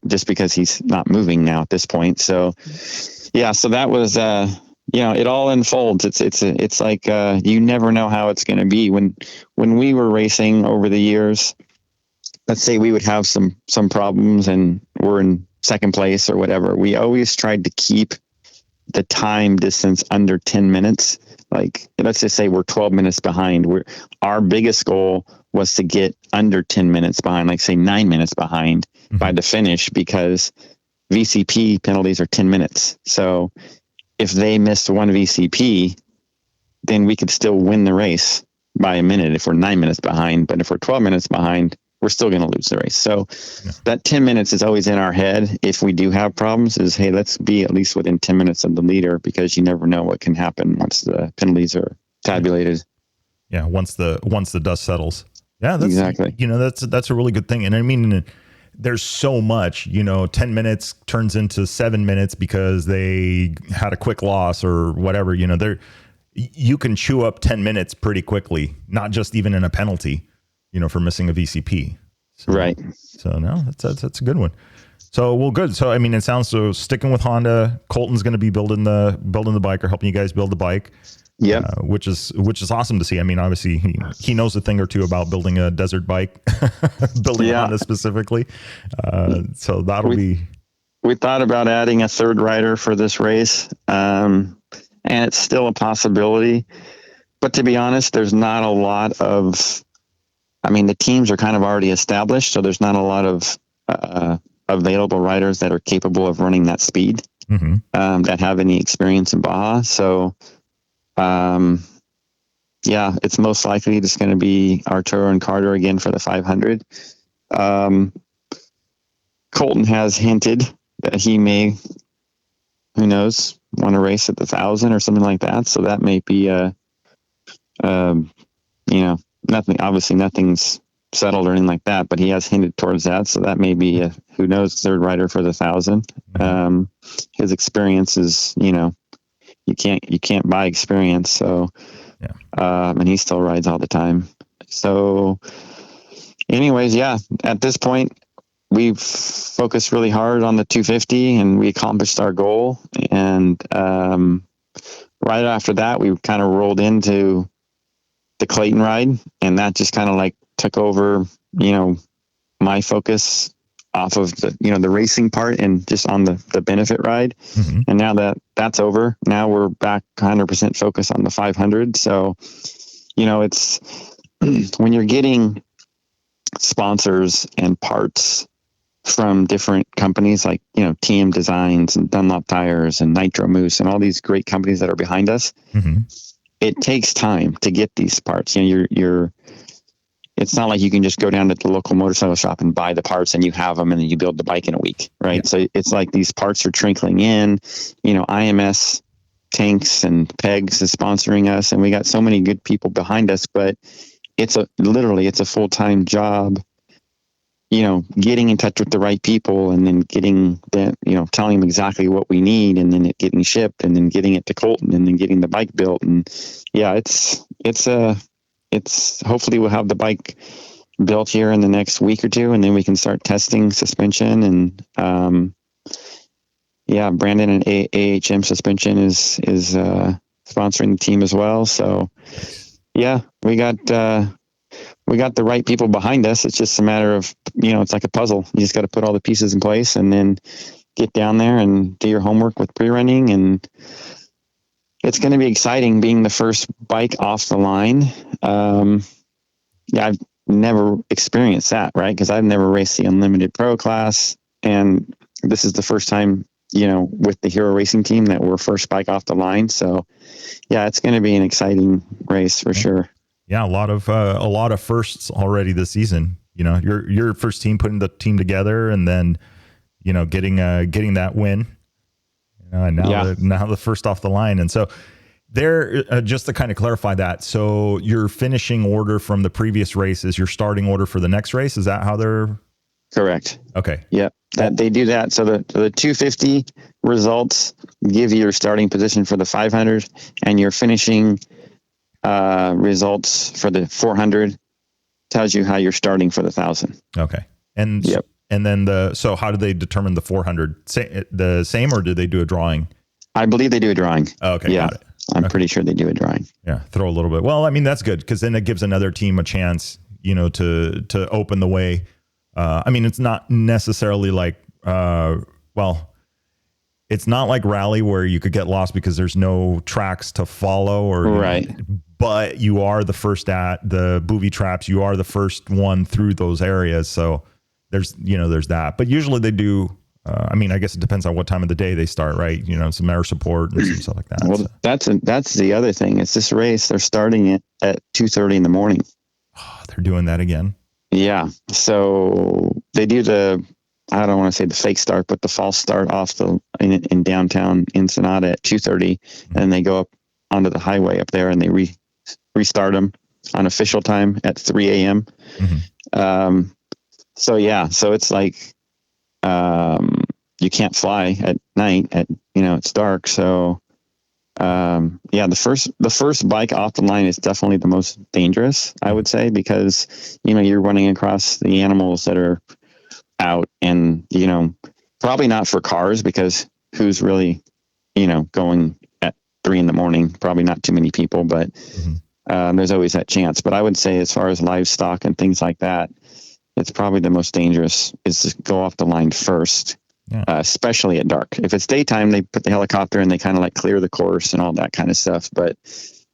just because he's not moving now at this point. So, so that was, it all unfolds. It's like, you never know how it's going to be. When we were racing over the years, let's say we would have some problems and we're in second place or whatever. We always tried to keep the time distance under 10 minutes. Like, let's just say we're 12 minutes behind. Our biggest goal was to get under 10 minutes behind, like say 9 minutes behind by the finish, because VCP penalties are 10 minutes. So if they missed one VCP, then we could still win the race by a minute if we're 9 minutes behind. But if we're 12 minutes behind, we're still going to lose the race. So that 10 minutes is always in our head. If we do have problems, is, hey, let's be at least within 10 minutes of the leader, because you never know what can happen once the penalties are tabulated. Yeah. Once the dust settles. Yeah, that's exactly. That's a really good thing. And I mean, there's so much, 10 minutes turns into 7 minutes because they had a quick loss or whatever, you can chew up 10 minutes pretty quickly, not just even in a penalty, for missing a VCP. So, right. So no, that's a good one. So, well, good. So, I mean, it sounds so sticking with Honda. Colton's going to be building the bike, or helping you guys build the bike. Yeah, which is awesome to see. I mean, obviously he knows a thing or two about building a desert bike, building Honda specifically. So that'll be. We thought about adding a third rider for this race, and it's still a possibility. But to be honest, there's not a lot of. I mean, the teams are kind of already established, so there's not a lot of available riders that are capable of running that speed, that have any experience in Baja. So. It's most likely just going to be Arturo and Carter again for the 500. Colton has hinted that he may, who knows, want to race at the 1,000 or something like that. So that may be nothing. Obviously, nothing's settled or anything like that, but he has hinted towards that. So that may be a, who knows, third rider for the 1,000. His experience is, you can't buy experience. So, and he still rides all the time. So anyways, at this point we've focused really hard on the 250 and we accomplished our goal. And, right after that, we kind of rolled into the Clayton ride, and that just kind of like took over, my focus off of the racing part and just on the benefit ride. Mm-hmm. And now that's over, now we're back 100% focused on the 500. So, it's when you're getting sponsors and parts from different companies like, TM Designs and Dunlop Tires and Nitro Moose and all these great companies that are behind us. Mm-hmm. It takes time to get these parts. It's not like you can just go down to the local motorcycle shop and buy the parts and you have them and then you build the bike in a week, right? Yeah. So it's like these parts are trickling in. IMS Tanks and Pegs is sponsoring us, and we got so many good people behind us, but it's a full-time job, getting in touch with the right people and then getting that, telling them exactly what we need and then it getting shipped and then getting it to Colton and then getting the bike built. And yeah, it's hopefully we'll have the bike built here in the next week or two, and then we can start testing suspension. And Brandon and AHM Suspension is sponsoring the team as well. So yeah, we got the right people behind us. It's just a matter of, it's like a puzzle. You just got to put all the pieces in place and then get down there and do your homework with pre-running. And it's going to be exciting being the first bike off the line. I've never experienced that, right? Because I've never raced the Unlimited Pro class. And this is the first time, with the Hero Racing team that we're first bike off the line. So yeah, it's going to be an exciting race for sure. Yeah. A lot of firsts already this season. Your first team putting the team together and then, getting that win. And now the first off the line. And so there, just to kind of clarify that. So your finishing order from the previous race is your starting order for the next race. Is that how they're correct? Okay. Yep. That they do that. So the 250 results give you your starting position for the 500 and your finishing results for the 400 tells you how you're starting for the 1,000. Okay. And yep. And then so how do they determine the 400? The same, or do they do a drawing? I believe they do a drawing. Okay. Yeah. Got it. I'm pretty sure they do a drawing. Yeah. Throw a little bit. Well, I mean, that's good because then it gives another team a chance, to open the way. I mean, it's not necessarily like, it's not like rally where you could get lost because there's no tracks to follow or right. But you are the first at the booby traps. You are the first one through those areas. So there's that, but usually they do. I mean, I guess it depends on what time of the day they start, right? Some air support and some stuff like that. Well, so. That's the other thing. It's this race. They're starting it at 2:30 in the morning. Oh, they're doing that again. Yeah. So they do I don't want to say the fake start, but the false start off in downtown Ensenada at 2:30, and they go up onto the highway up there and they restart them on official time at 3 a.m. Mm-hmm. So it's like, you can't fly at night it's dark. So, the first bike off the line is definitely the most dangerous, I would say, because, you're running across the animals that are out and, probably not for cars because who's really, going at 3 a.m, probably not too many people, but, there's always that chance. But I would say as far as livestock and things like that, it's probably the most dangerous is to go off the line first, especially at dark. If it's daytime, they put the helicopter and they kind of like clear the course and all that kind of stuff. But it's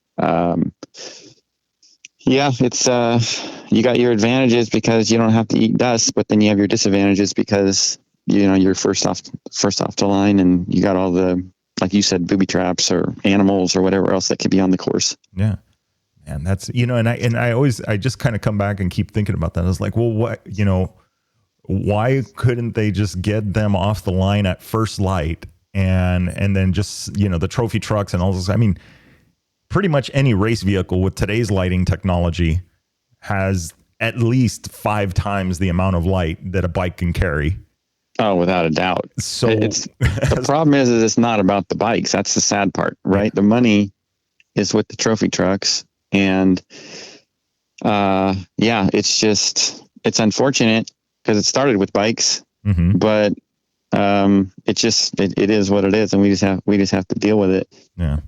you got your advantages because you don't have to eat dust, but then you have your disadvantages because you're first off the line and you got all the, like you said, booby traps or animals or whatever else that could be on the course. Yeah. And that's, I just kind of come back and keep thinking about that. I was like, well, what, why couldn't they just get them off the line at first light and then just, the trophy trucks and all this? I mean, pretty much any race vehicle with today's lighting technology has at least 5 times the amount of light that a bike can carry. Oh, without a doubt. So the problem is it's not about the bikes. That's the sad part, right? The money is with the trophy trucks. And, it's unfortunate because it started with bikes, but, it is what it is. And we just have to deal with it. Yeah.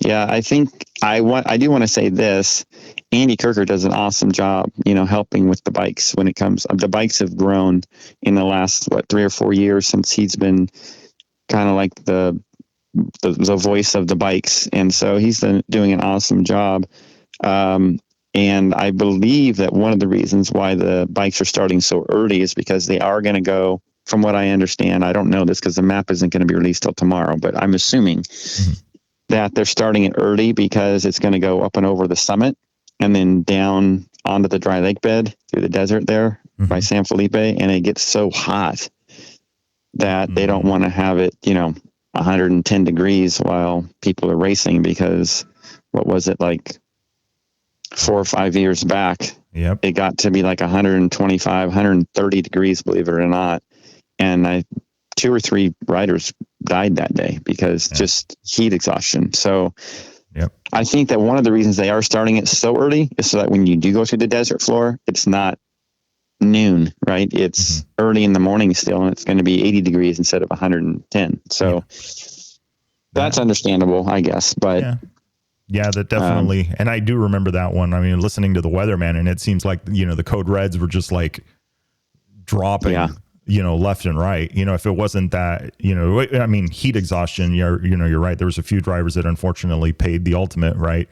I think I do want to say this. Andy Kirker does an awesome job, helping with the bikes when it comes. The bikes have grown in the last 3 or 4 years since he's been kind of like the voice of the bikes, and so he's doing an awesome job. And I believe that one of the reasons why the bikes are starting so early is because they are going to go, from what I understand, I don't know this because the map isn't going to be released till tomorrow, but I'm assuming that they're starting it early because it's going to go up and over the summit and then down onto the dry lake bed through the desert there by San Felipe. And it gets so hot that they don't want to have it, 110 degrees while people are racing, because what was it, like 4 or 5 years back? Yep. It got to be like 125, 130 degrees, believe it or not. And 2 or 3 riders died that day because just heat exhaustion. So I think that one of the reasons they are starting it so early is so that when you do go through the desert floor, it's not noon, right? It's early in the morning still, and it's going to be 80 degrees instead of 110. So that's understandable, I guess. But yeah, that definitely. And I do remember that one. I mean, listening to the weatherman, and it seems like, the code reds were just like dropping, left and right. If it wasn't that, I mean, heat exhaustion, you're right. There was a few drivers that unfortunately paid the ultimate, right?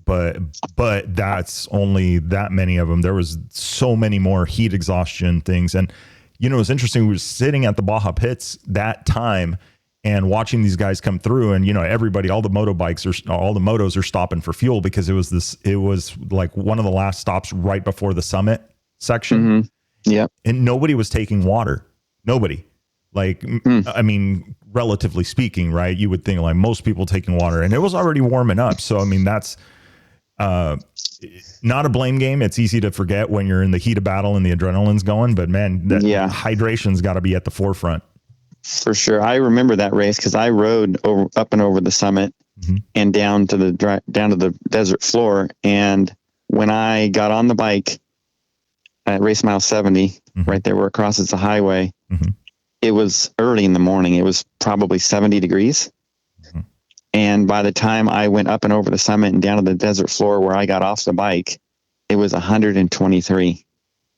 But that's only that many of them. There was so many more heat exhaustion things. And, it was interesting. We were sitting at the Baja pits that time and watching these guys come through, and, everybody, all the motos are stopping for fuel because it was like one of the last stops right before the summit section. Yep. And nobody was taking water. Nobody. Like, I mean, relatively speaking, right? You would think like most people taking water, and it was already warming up. So, I mean, that's not a blame game. It's easy to forget when you're in the heat of battle and the adrenaline's going, but man, hydration's got to be at the forefront. For sure. I remember that race because I rode up and over the summit and down to the desert floor. And when I got on the bike at race mile 70, right there where it crosses the highway, it was early in the morning. It was probably 70 degrees. And by the time I went up and over the summit and down to the desert floor where I got off the bike, it was 123.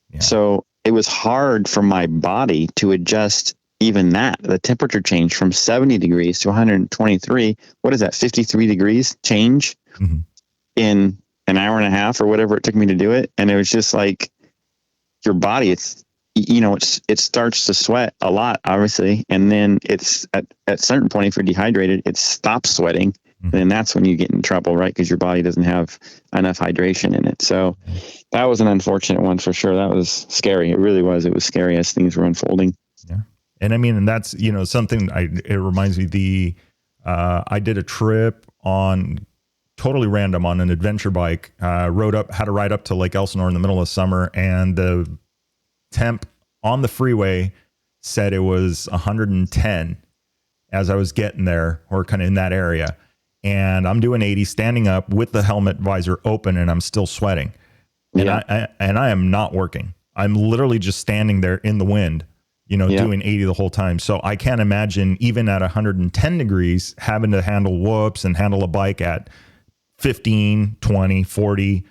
Yeah. So it was hard for my body to adjust even that. The temperature change from 70 degrees to 123. What is that? 53 degrees change in an hour and a half or whatever it took me to do it. And it was just like your body, it starts to sweat a lot, obviously. And then it's at a certain point, if you're dehydrated, it stops sweating. And then that's when you get in trouble, right? Because your body doesn't have enough hydration in it. So that was an unfortunate one for sure. That was scary. It really was. It was scary as things were unfolding. Yeah. And I mean, and that's, something it reminds me, I did a trip on totally random on an adventure bike, had to ride up to Lake Elsinore in the middle of summer, and the temp on the freeway said it was 110 as I was getting there, or kind of in that area. And I'm doing 80 standing up with the helmet visor open, and I'm still sweating. And I am not working. I'm literally just standing there in the wind, doing 80 the whole time. So I can't imagine even at 110 degrees having to handle whoops and handle a bike at 15, 20, 40,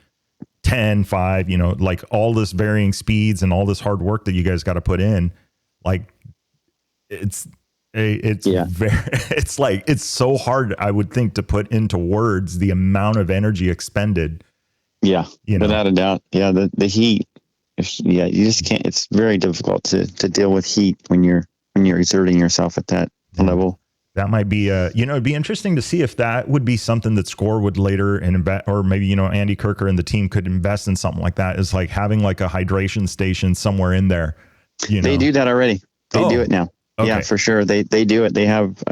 10, 5, like all this varying speeds and all this hard work that you guys got to put in. Like it's so hard, I would think, to put into words the amount of energy expended. Yeah. Without a doubt. Yeah. The heat. You just can't, it's very difficult to deal with heat when you're exerting yourself at that level. That might be, it'd be interesting to see if that would be something that SCORE would later invest, or maybe, Andy Kirker and the team could invest in something like that, is like having like a hydration station somewhere in there. They do that already. They do it now. Okay. Yeah, for sure. They do it. They have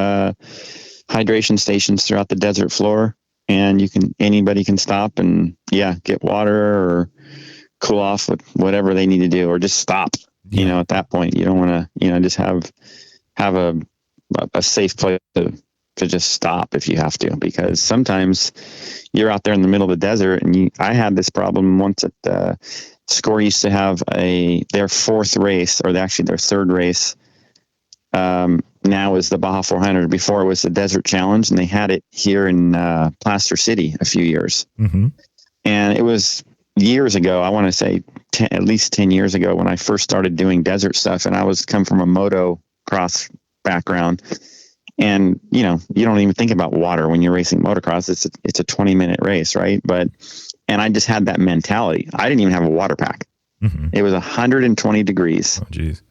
hydration stations throughout the desert floor, and anybody can stop and get water or cool off with whatever they need to do, or just stop. At that point, you don't want to, just have a safe place to just stop if you have to, because sometimes you're out there in the middle of the desert. And I had this problem once at SCORE used to have their fourth race, or actually their third race. Now is the Baja 400. Before it was the Desert Challenge, and they had it here in Plaster City a few years. And it was years ago. I want to say at least 10 years ago when I first started doing desert stuff, and I come from a motocross background. And, you don't even think about water when you're racing motocross. It's a 20-minute race, right? But And I just had that mentality. I didn't even have a water pack. Mm-hmm. It was 120 degrees. Oh, geez.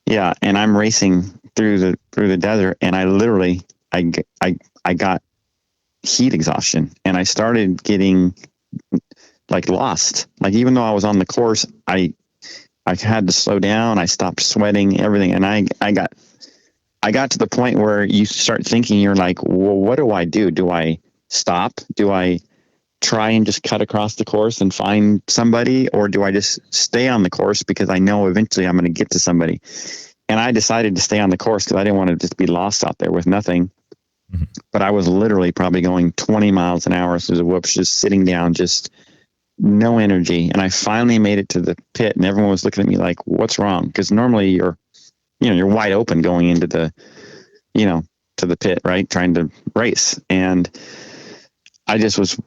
Yeah. And I'm racing through the desert, and I literally, I got heat exhaustion, and I started getting like lost. Like, even though I was on the course, I had to slow down. I stopped sweating, everything. And I got to the point where you start thinking, you're like, well, what do I do? Do I stop? Do I try and just cut across the course and find somebody? Or do I just stay on the course because I know eventually I'm going to get to somebody? And I decided to stay on the course because I didn't want to just be lost out there with nothing. Mm-hmm. But I was literally probably going 20 miles an hour through the whoops, just sitting down, just no energy. And I finally made it to the pit, and everyone was looking at me like, what's wrong? Because normally you're wide open going into the, to the pit, right? Trying to race. And I just was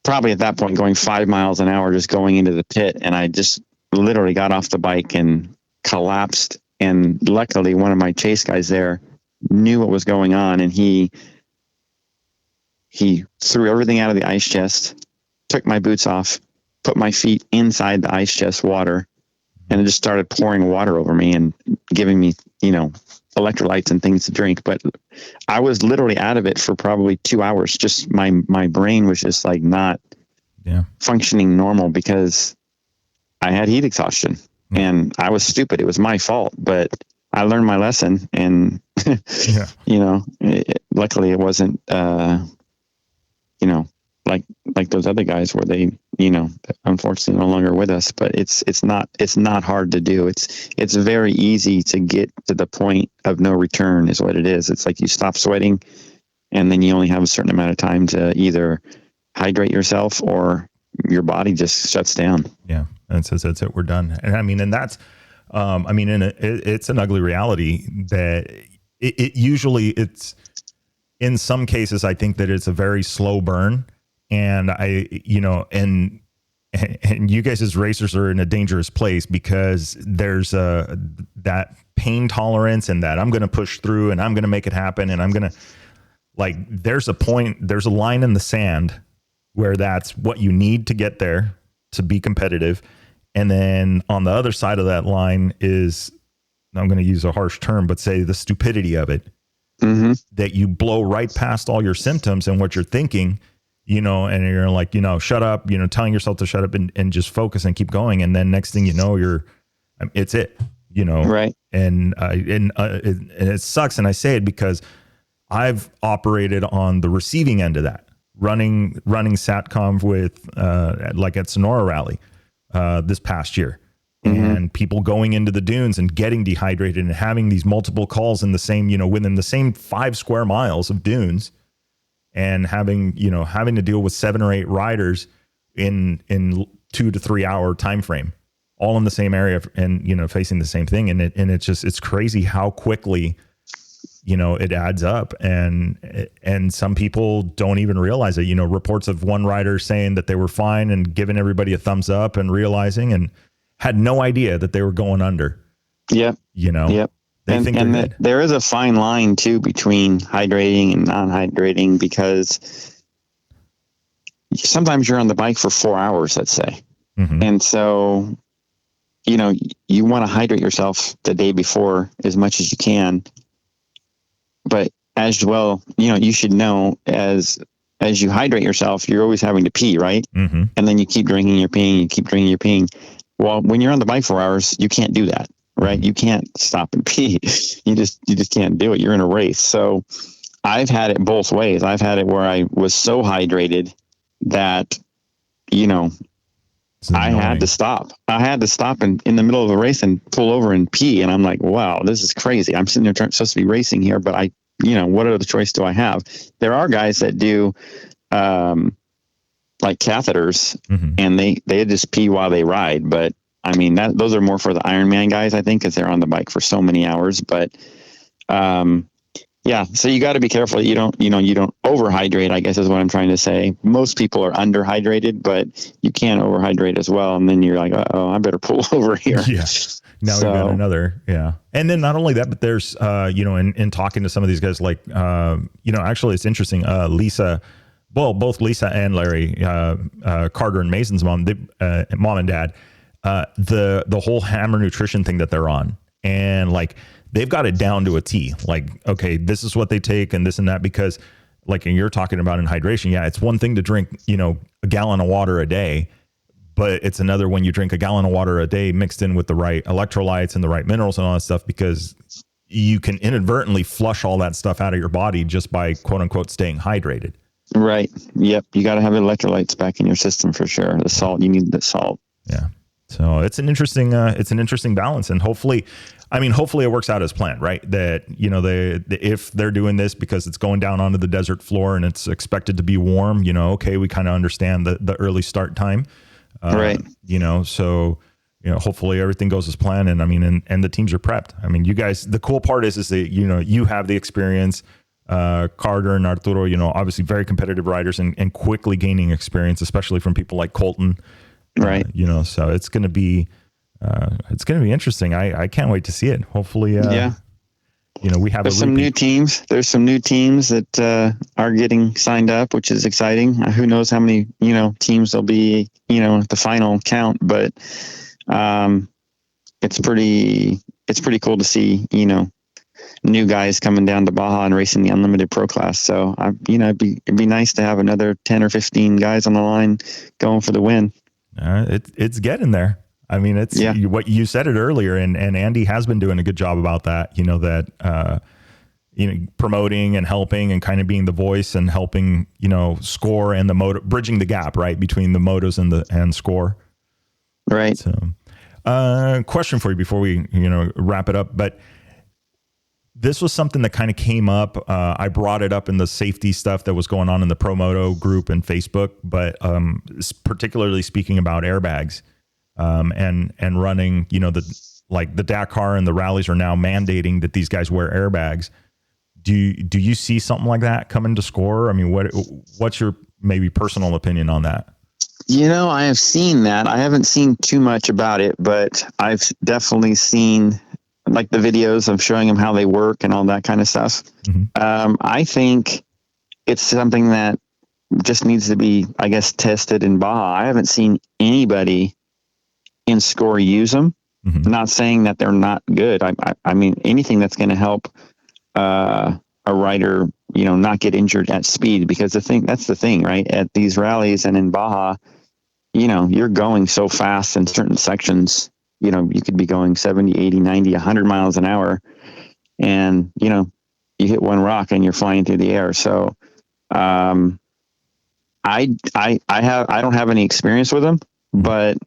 probably at that point going 5 miles an hour, just going into the pit. And I just literally got off the bike and collapsed. And luckily one of my chase guys there knew what was going on. And he threw everything out of the ice chest, took my boots off, put my feet inside the ice chest water, and it just started pouring water over me and giving me, electrolytes and things to drink. But I was literally out of it for probably 2 hours. Just my brain was just like not functioning normal because I had heat exhaustion. And I was stupid. It was my fault, but I learned my lesson. And, luckily it wasn't, like those other guys where they, unfortunately no longer with us. But it's not hard to do. It's very easy to get to the point of no return is what it is. It's like you stop sweating, and then you only have a certain amount of time to either hydrate yourself or your body just shuts down. Yeah. And says, that's it, we're done. And and that's, it's an ugly reality that it usually it's, in some cases, I think that it's a very slow burn. And and you guys as racers are in a dangerous place because there's that pain tolerance and that I'm going to push through and I'm going to make it happen. And I'm going to there's a line in the sand where that's what you need to get there to be competitive. And then on the other side of that line is, I'm going to use a harsh term, but say the stupidity of it, that you blow right past all your symptoms and what you're thinking, and you're like, shut up, telling yourself to shut up and just focus and keep going. And then next thing you know, it's it, right. And it sucks. And I say it because I've operated on the receiving end of that, running SatCom with, at Sonora Rally, this past year, and people going into the dunes and getting dehydrated and having these multiple calls in the same, within the same 5 square miles of dunes, and having to deal with 7 or 8 riders in 2 to 3 hour time frame, all in the same area and, facing the same thing. And it's crazy how quickly, it adds up, and some people don't even realize it. Reports of one rider saying that they were fine and giving everybody a thumbs up and realizing and had no idea that they were going under. Yep. Yep. They think and there is a fine line too between hydrating and non-hydrating, because sometimes you're on the bike for 4 hours, let's say. And so, you want to hydrate yourself the day before as much as you can. But as well, you should know as you hydrate yourself, you're always having to pee, right? And then you keep drinking, you're peeing, you keep drinking, you're peeing. Well, when you're on the bike 4 hours, you can't do that, right? You can't stop and pee. You just can't do it. You're in a race. So I've had it both ways. I've had it where I was so hydrated that, I had to stop. I had to stop in the middle of a race and pull over and pee. And I'm like, wow, this is crazy. I'm sitting there supposed to be racing here, but what other choice do I have? There are guys that do, like catheters, and they just pee while they ride. But I mean, those are more for the Ironman guys, I think, because they're on the bike for so many hours. But, yeah, so you got to be careful. You don't overhydrate, I guess is what I'm trying to say. Most people are underhydrated, but you can't overhydrate as well. And then you're like, oh, I better pull over here. Yeah. Now we've got another. Yeah. And then not only that, but there's, in talking to some of these guys, like, actually it's interesting. Lisa both Lisa and Larry, Carter and Mason's mom, mom and dad, the whole Hammer Nutrition thing that they're on, and like they've got it down to a T. Like, okay, this is what they take and this and that, because like you're talking about in hydration, yeah, it's one thing to drink, a gallon of water a day, but it's another when you drink a gallon of water a day mixed in with the right electrolytes and the right minerals and all that stuff, because you can inadvertently flush all that stuff out of your body just by quote unquote staying hydrated. Right. Yep. You got to have electrolytes back in your system for sure. The salt, you need the salt. Yeah. So it's an interesting balance, and hopefully it works out as planned, right? That, if they're doing this because it's going down onto the desert floor and it's expected to be warm, okay, we kind of understand the early start time. Right. So, hopefully everything goes as planned, and and the teams are prepped. You guys, the cool part is that, you have the experience, Carter and Arturo, obviously very competitive riders and quickly gaining experience, especially from people like Colton. Right. So it's going to be interesting. I can't wait to see it. Hopefully, we have There's some new teams. There's some new teams that are getting signed up, which is exciting. Who knows how many, teams there'll be, at the final count, but it's pretty cool to see, new guys coming down to Baja and racing the unlimited pro class. So it'd be nice to have another 10 or 15 guys on the line going for the win. It's getting there. What you said it earlier, and Andy has been doing a good job about that, promoting and helping and kind of being the voice and helping, Score and the moto, bridging the gap, right, between the motos and Score. Right. So, question for you before we, wrap it up, but this was something that kind of came up. I brought it up in the safety stuff that was going on in the Promoto group and Facebook, but particularly speaking about airbags and running, the Dakar and the rallies are now mandating that these guys wear airbags. Do you see something like that coming to Score? What's your maybe personal opinion on that? I have seen that. I haven't seen too much about it, but I've definitely seen like the videos of showing them how they work and all that kind of stuff. Mm-hmm. I think it's something that just needs to be, I guess, tested in Baja. I haven't seen anybody in Score use them. Mm-hmm. I'm not saying that they're not good. I mean, anything that's going to help a rider, not get injured at speed, because that's the thing, right? At these rallies and in Baja, you're going so fast in certain sections. You could be going 70, 80, 90, 100 miles an hour, and, you hit one rock and you're flying through the air. So, I don't have any experience with them, but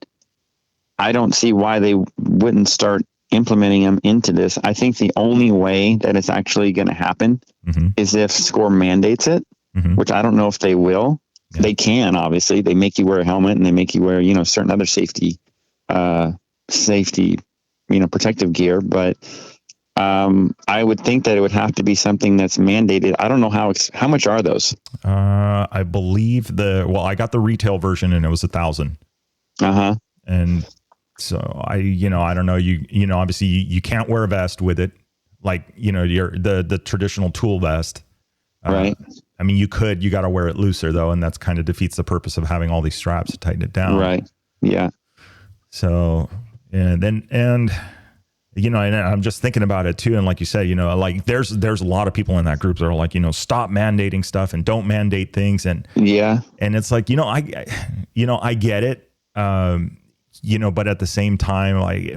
I don't see why they wouldn't start implementing them into this. I think the only way that it's actually going to happen mm-hmm. is if Score mandates it, mm-hmm. which I don't know if they will. Yeah. They can, obviously. They make you wear a helmet and they make you wear, certain other safety, protective gear, but I would think that it would have to be something that's mandated. I don't know how much are those? I believe I got the retail version and it was 1,000. Uh-huh. And so I don't know, obviously you can't wear a vest with it, like, the traditional tool vest. Right. You got to wear it looser though. And that's kind of defeats the purpose of having all these straps to tighten it down. Right. Yeah. So, and I'm just thinking about it too. And like you said, like there's a lot of people in that group that are like, stop mandating stuff and don't mandate things. And yeah. And it's like, I get it. But at the same time, like,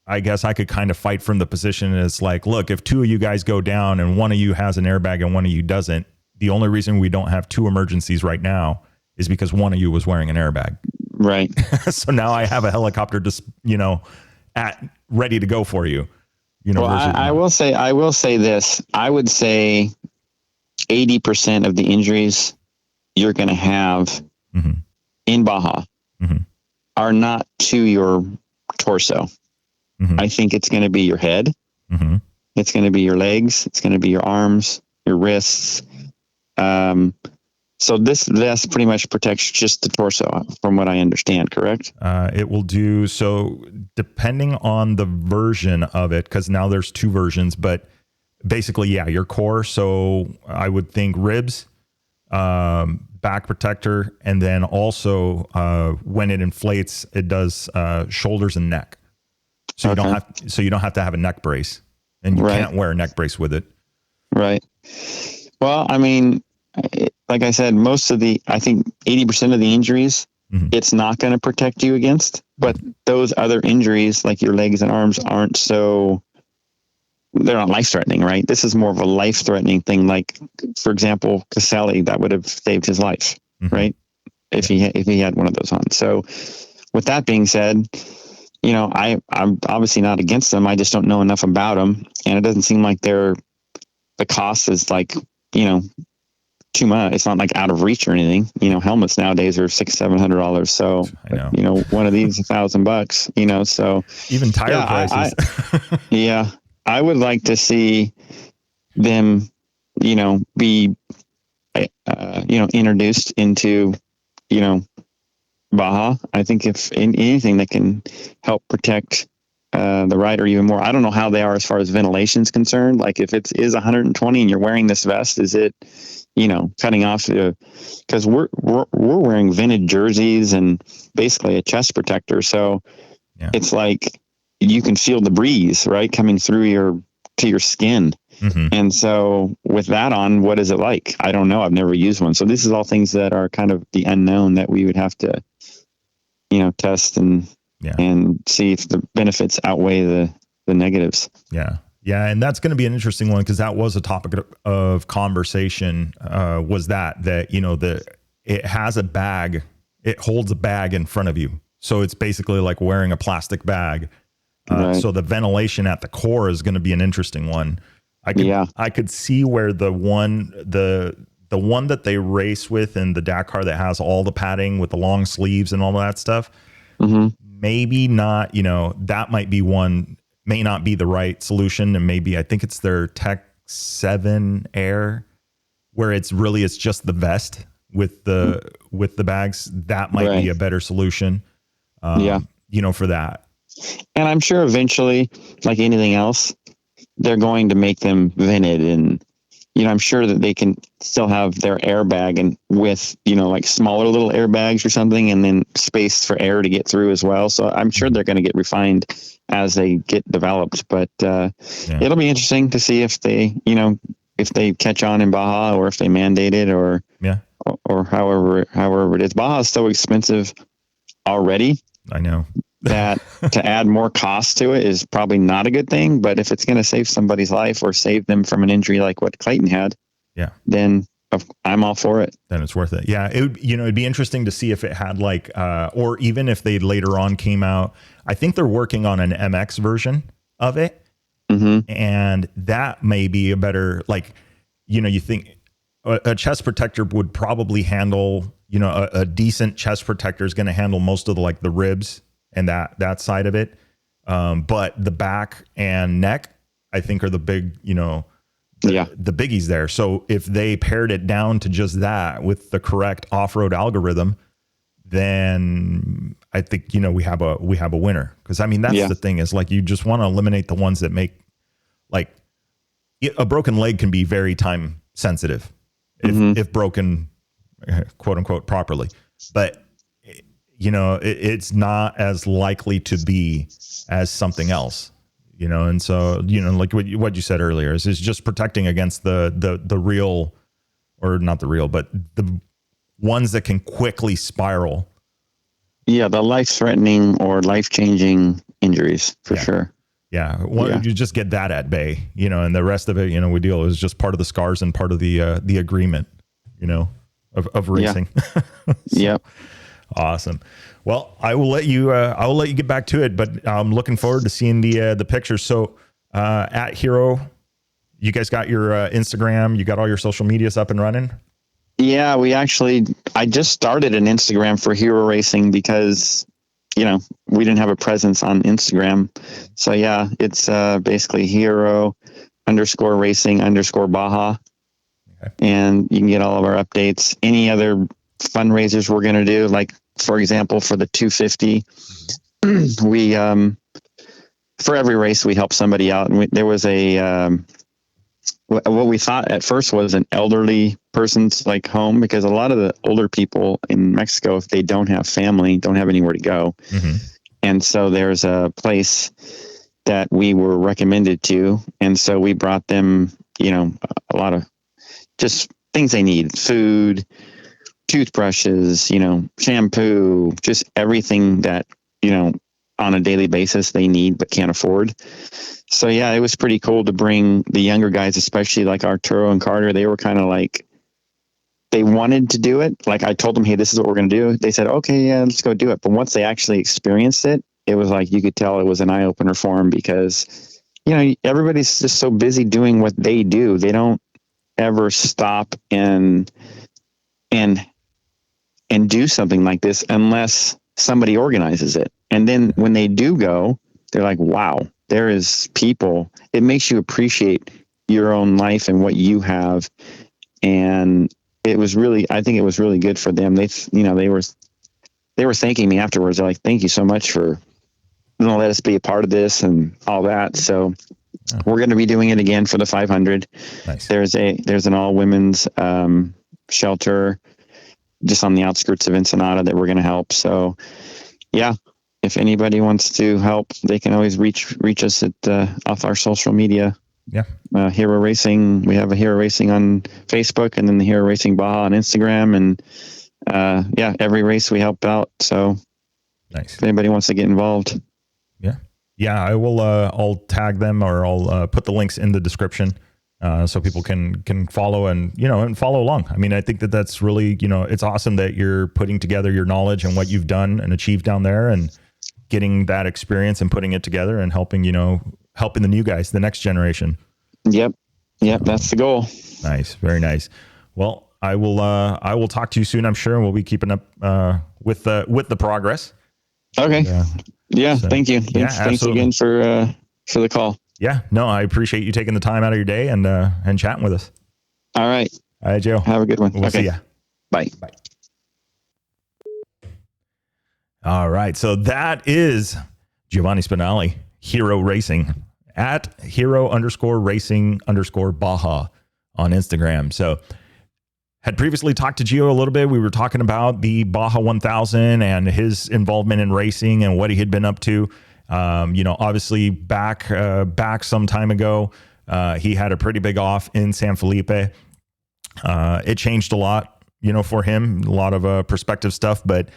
I guess I could kind of fight from the position. It's like, look, if two of you guys go down and one of you has an airbag and one of you doesn't, the only reason we don't have two emergencies right now is because one of you was wearing an airbag. Right. So now I have a helicopter just, ready to go for you. Well, I will say this. I would say 80% of the injuries you're going to have mm-hmm. in Baja mm-hmm. are not to your torso. Mm-hmm. I think it's going to be your head. Mm-hmm. It's going to be your legs. It's going to be your arms, your wrists. So this vest pretty much protects just the torso, from what I understand, correct? It will do so depending on the version of it, because now there's two versions, but basically, yeah, your core. So I would think ribs, back protector, and then also when it inflates, it does shoulders and neck. So you don't have to have a neck brace, and you can't wear a neck brace with it. Right. Well, I mean, like I said, I think 80% of the injuries, it's not going to protect you against, but those other injuries, like your legs and arms, they're not life-threatening, right? This is more of a life-threatening thing. Like, for example, Caselli, that would have saved his life, right? If he had one of those on. So with that being said, I'm obviously not against them. I just don't know enough about them. And it doesn't seem like the cost is like, too much. It's not like out of reach or anything. Helmets nowadays are $600-700. So, one of these $1,000, so even tire prices. I would like to see them, be, introduced into, Baja. I think if anything that can help protect the rider even more. I don't know how they are as far as ventilation is concerned. Like if it is 120 and you're wearing this vest, is it, cutting off because we're wearing vintage jerseys and basically a chest protector. So it's like you can feel the breeze, right, coming through to your skin. And so with that on, what is it like? I don't know. I've never used one. So this is all things that are kind of the unknown that we would have to, test and see if the benefits outweigh the negatives. Yeah. Yeah. And that's going to be an interesting one, because that was a topic of conversation, was that, it has a bag, it holds a bag in front of you. So it's basically like wearing a plastic bag. So the ventilation at the core is going to be an interesting one. I could see where the one that they race with in the Dakar that has all the padding with the long sleeves and all that stuff, maybe not, that might be one, may not be the right solution. And maybe, I think it's their Tech 7 Air, where it's just the vest with the bags. That might be a better solution, for that. And I'm sure eventually, like anything else, they're going to make them vented, and I'm sure that they can still have their airbag and with like smaller little airbags or something, and then space for air to get through as well. So I'm sure they're going to get refined as they get developed. But it'll be interesting to see if they if they catch on in Baja, or if they mandate it, or however it is. Baja is so expensive already. I know. That to add more cost to it is probably not a good thing, but if it's going to save somebody's life or save them from an injury like what Clayton had, then I'm all for it. Then it's worth it. Yeah. It would, it'd be interesting to see if it had like, or even if they later on came out, I think they're working on an MX version of it. And that may be a better, like, you think a chest protector would probably handle, a decent chest protector is going to handle most of the ribs and that side of it. But the back and neck, I think, are the big, the biggies there. So if they pared it down to just that with the correct off-road algorithm, then I think, we have a winner. Cause I mean, that's the thing, is like, you just want to eliminate the ones that make, like, a broken leg can be very time sensitive if broken, quote unquote, properly, but it's not as likely to be as something else, and so, like what you said earlier is just protecting against the real, or not the real, but the ones that can quickly spiral. Yeah. The life-threatening or life-changing injuries for sure. Yeah. You just get that at bay, and the rest of it, we deal is just part of the scars and part of the agreement, of racing. Yep. Awesome. Well, I will let you get back to it, but I'm looking forward to seeing the pictures. So, at Hero, you guys got your Instagram, you got all your social medias up and running? Yeah, I just started an Instagram for Hero Racing because, we didn't have a presence on Instagram. So yeah, it's basically Hero_Racing_Baja. Okay. And you can get all of our updates. Any other fundraisers we're going to do, like, for example, for the 250, we for every race we help somebody out, and there was a what we thought at first was an elderly person's like home, because a lot of the older people in Mexico, if they don't have family, don't have anywhere to go. Mm-hmm. And so there's a place that we were recommended to. And so we brought them, a lot of just things they need: food, toothbrushes, shampoo, just everything that, on a daily basis they need but can't afford. So yeah, it was pretty cool to bring the younger guys, especially like Arturo and Carter. They were kind of like, they wanted to do it. Like I told them, hey, this is what we're going to do. They said, okay, yeah, let's go do it. But once they actually experienced it, it was like, you could tell it was an eye opener for them, because, everybody's just so busy doing what they do. They don't ever stop and do something like this unless somebody organizes it. And then when they do go, they're like, wow, there is people. It makes you appreciate your own life and what you have. And I think it was really good for them. They were thanking me afterwards. They're like, thank you so much for let us be a part of this and all that. So we're going to be doing it again for the 500. Nice. There's an all women's shelter just on the outskirts of Ensenada that we're going to help. So yeah, if anybody wants to help, they can always reach us at off our social media. Yeah. Hero Racing. We have a Hero Racing on Facebook, and then the Hero Racing Baja on Instagram. And every race we help out. So nice. If anybody wants to get involved. Yeah, I will. I'll tag them, or I'll put the links in the description, so people can follow and follow along. I mean, I think that's really, it's awesome that you're putting together your knowledge and what you've done and achieved down there, and getting that experience and putting it together and helping the new guys, the next generation. Yep, that's the goal. Nice, very nice. Well, I will talk to you soon, I'm sure, and we'll be keeping up with the progress. Okay. Yeah. So, thank you. Thanks again for the call. Yeah. No, I appreciate you taking the time out of your day and chatting with us. All right. All right, Joe. Have a good one. We'll see ya. Bye. All right. So that is Giovanni Spinali, Hero Racing, at hero_racing_Baja on Instagram. So had previously talked to Gio a little bit. We were talking about the Baja 1000 and his involvement in racing and what he had been up to. Obviously back some time ago, he had a pretty big off in San Felipe. It changed a lot, for him, a lot of perspective stuff, but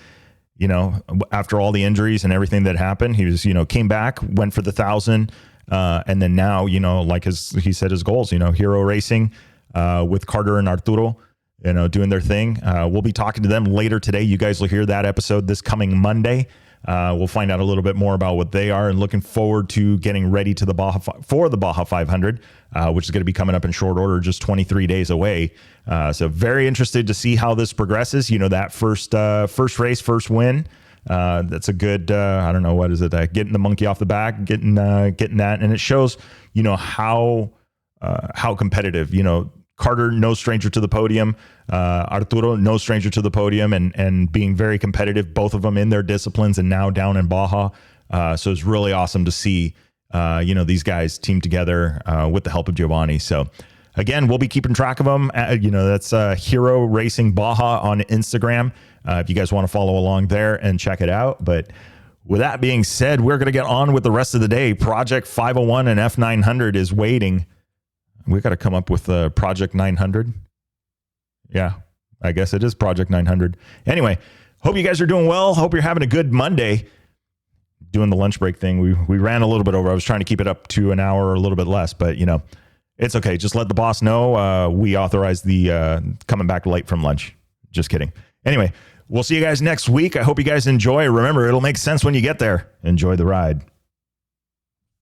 after all the injuries and everything that happened, he was, came back, went for the 1,000. And then now, like he said, his goals, Hero Racing, with Carter and Arturo, doing their thing. We'll be talking to them later today. You guys will hear that episode this coming Monday. We'll find out a little bit more about what they are, and looking forward to getting ready to the Baja 500, which is going to be coming up in short order, just 23 days away. So very interested to see how this progresses. That first race, first win. That's a good, I don't know, what is it? Getting the monkey off the back, getting that. And it shows, how competitive, Carter, no stranger to the podium. Arturo, no stranger to the podium, and being very competitive, both of them in their disciplines, and now down in Baja. So it's really awesome to see, these guys team together with the help of Giovanni. So again, we'll be keeping track of them. That's Hero Racing Baja on Instagram. If you guys want to follow along there and check it out. But with that being said, we're going to get on with the rest of the day. Project 501 and F900 is waiting. We got to come up with Project 900. Yeah, I guess it is Project 900. Anyway, hope you guys are doing well. Hope you're having a good Monday. Doing the lunch break thing, we ran a little bit over. I was trying to keep it up to an hour or a little bit less, but it's okay. Just let the boss know we authorized the coming back late from lunch. Just kidding. Anyway, we'll see you guys next week. I hope you guys enjoy. Remember, it'll make sense when you get there. Enjoy the ride.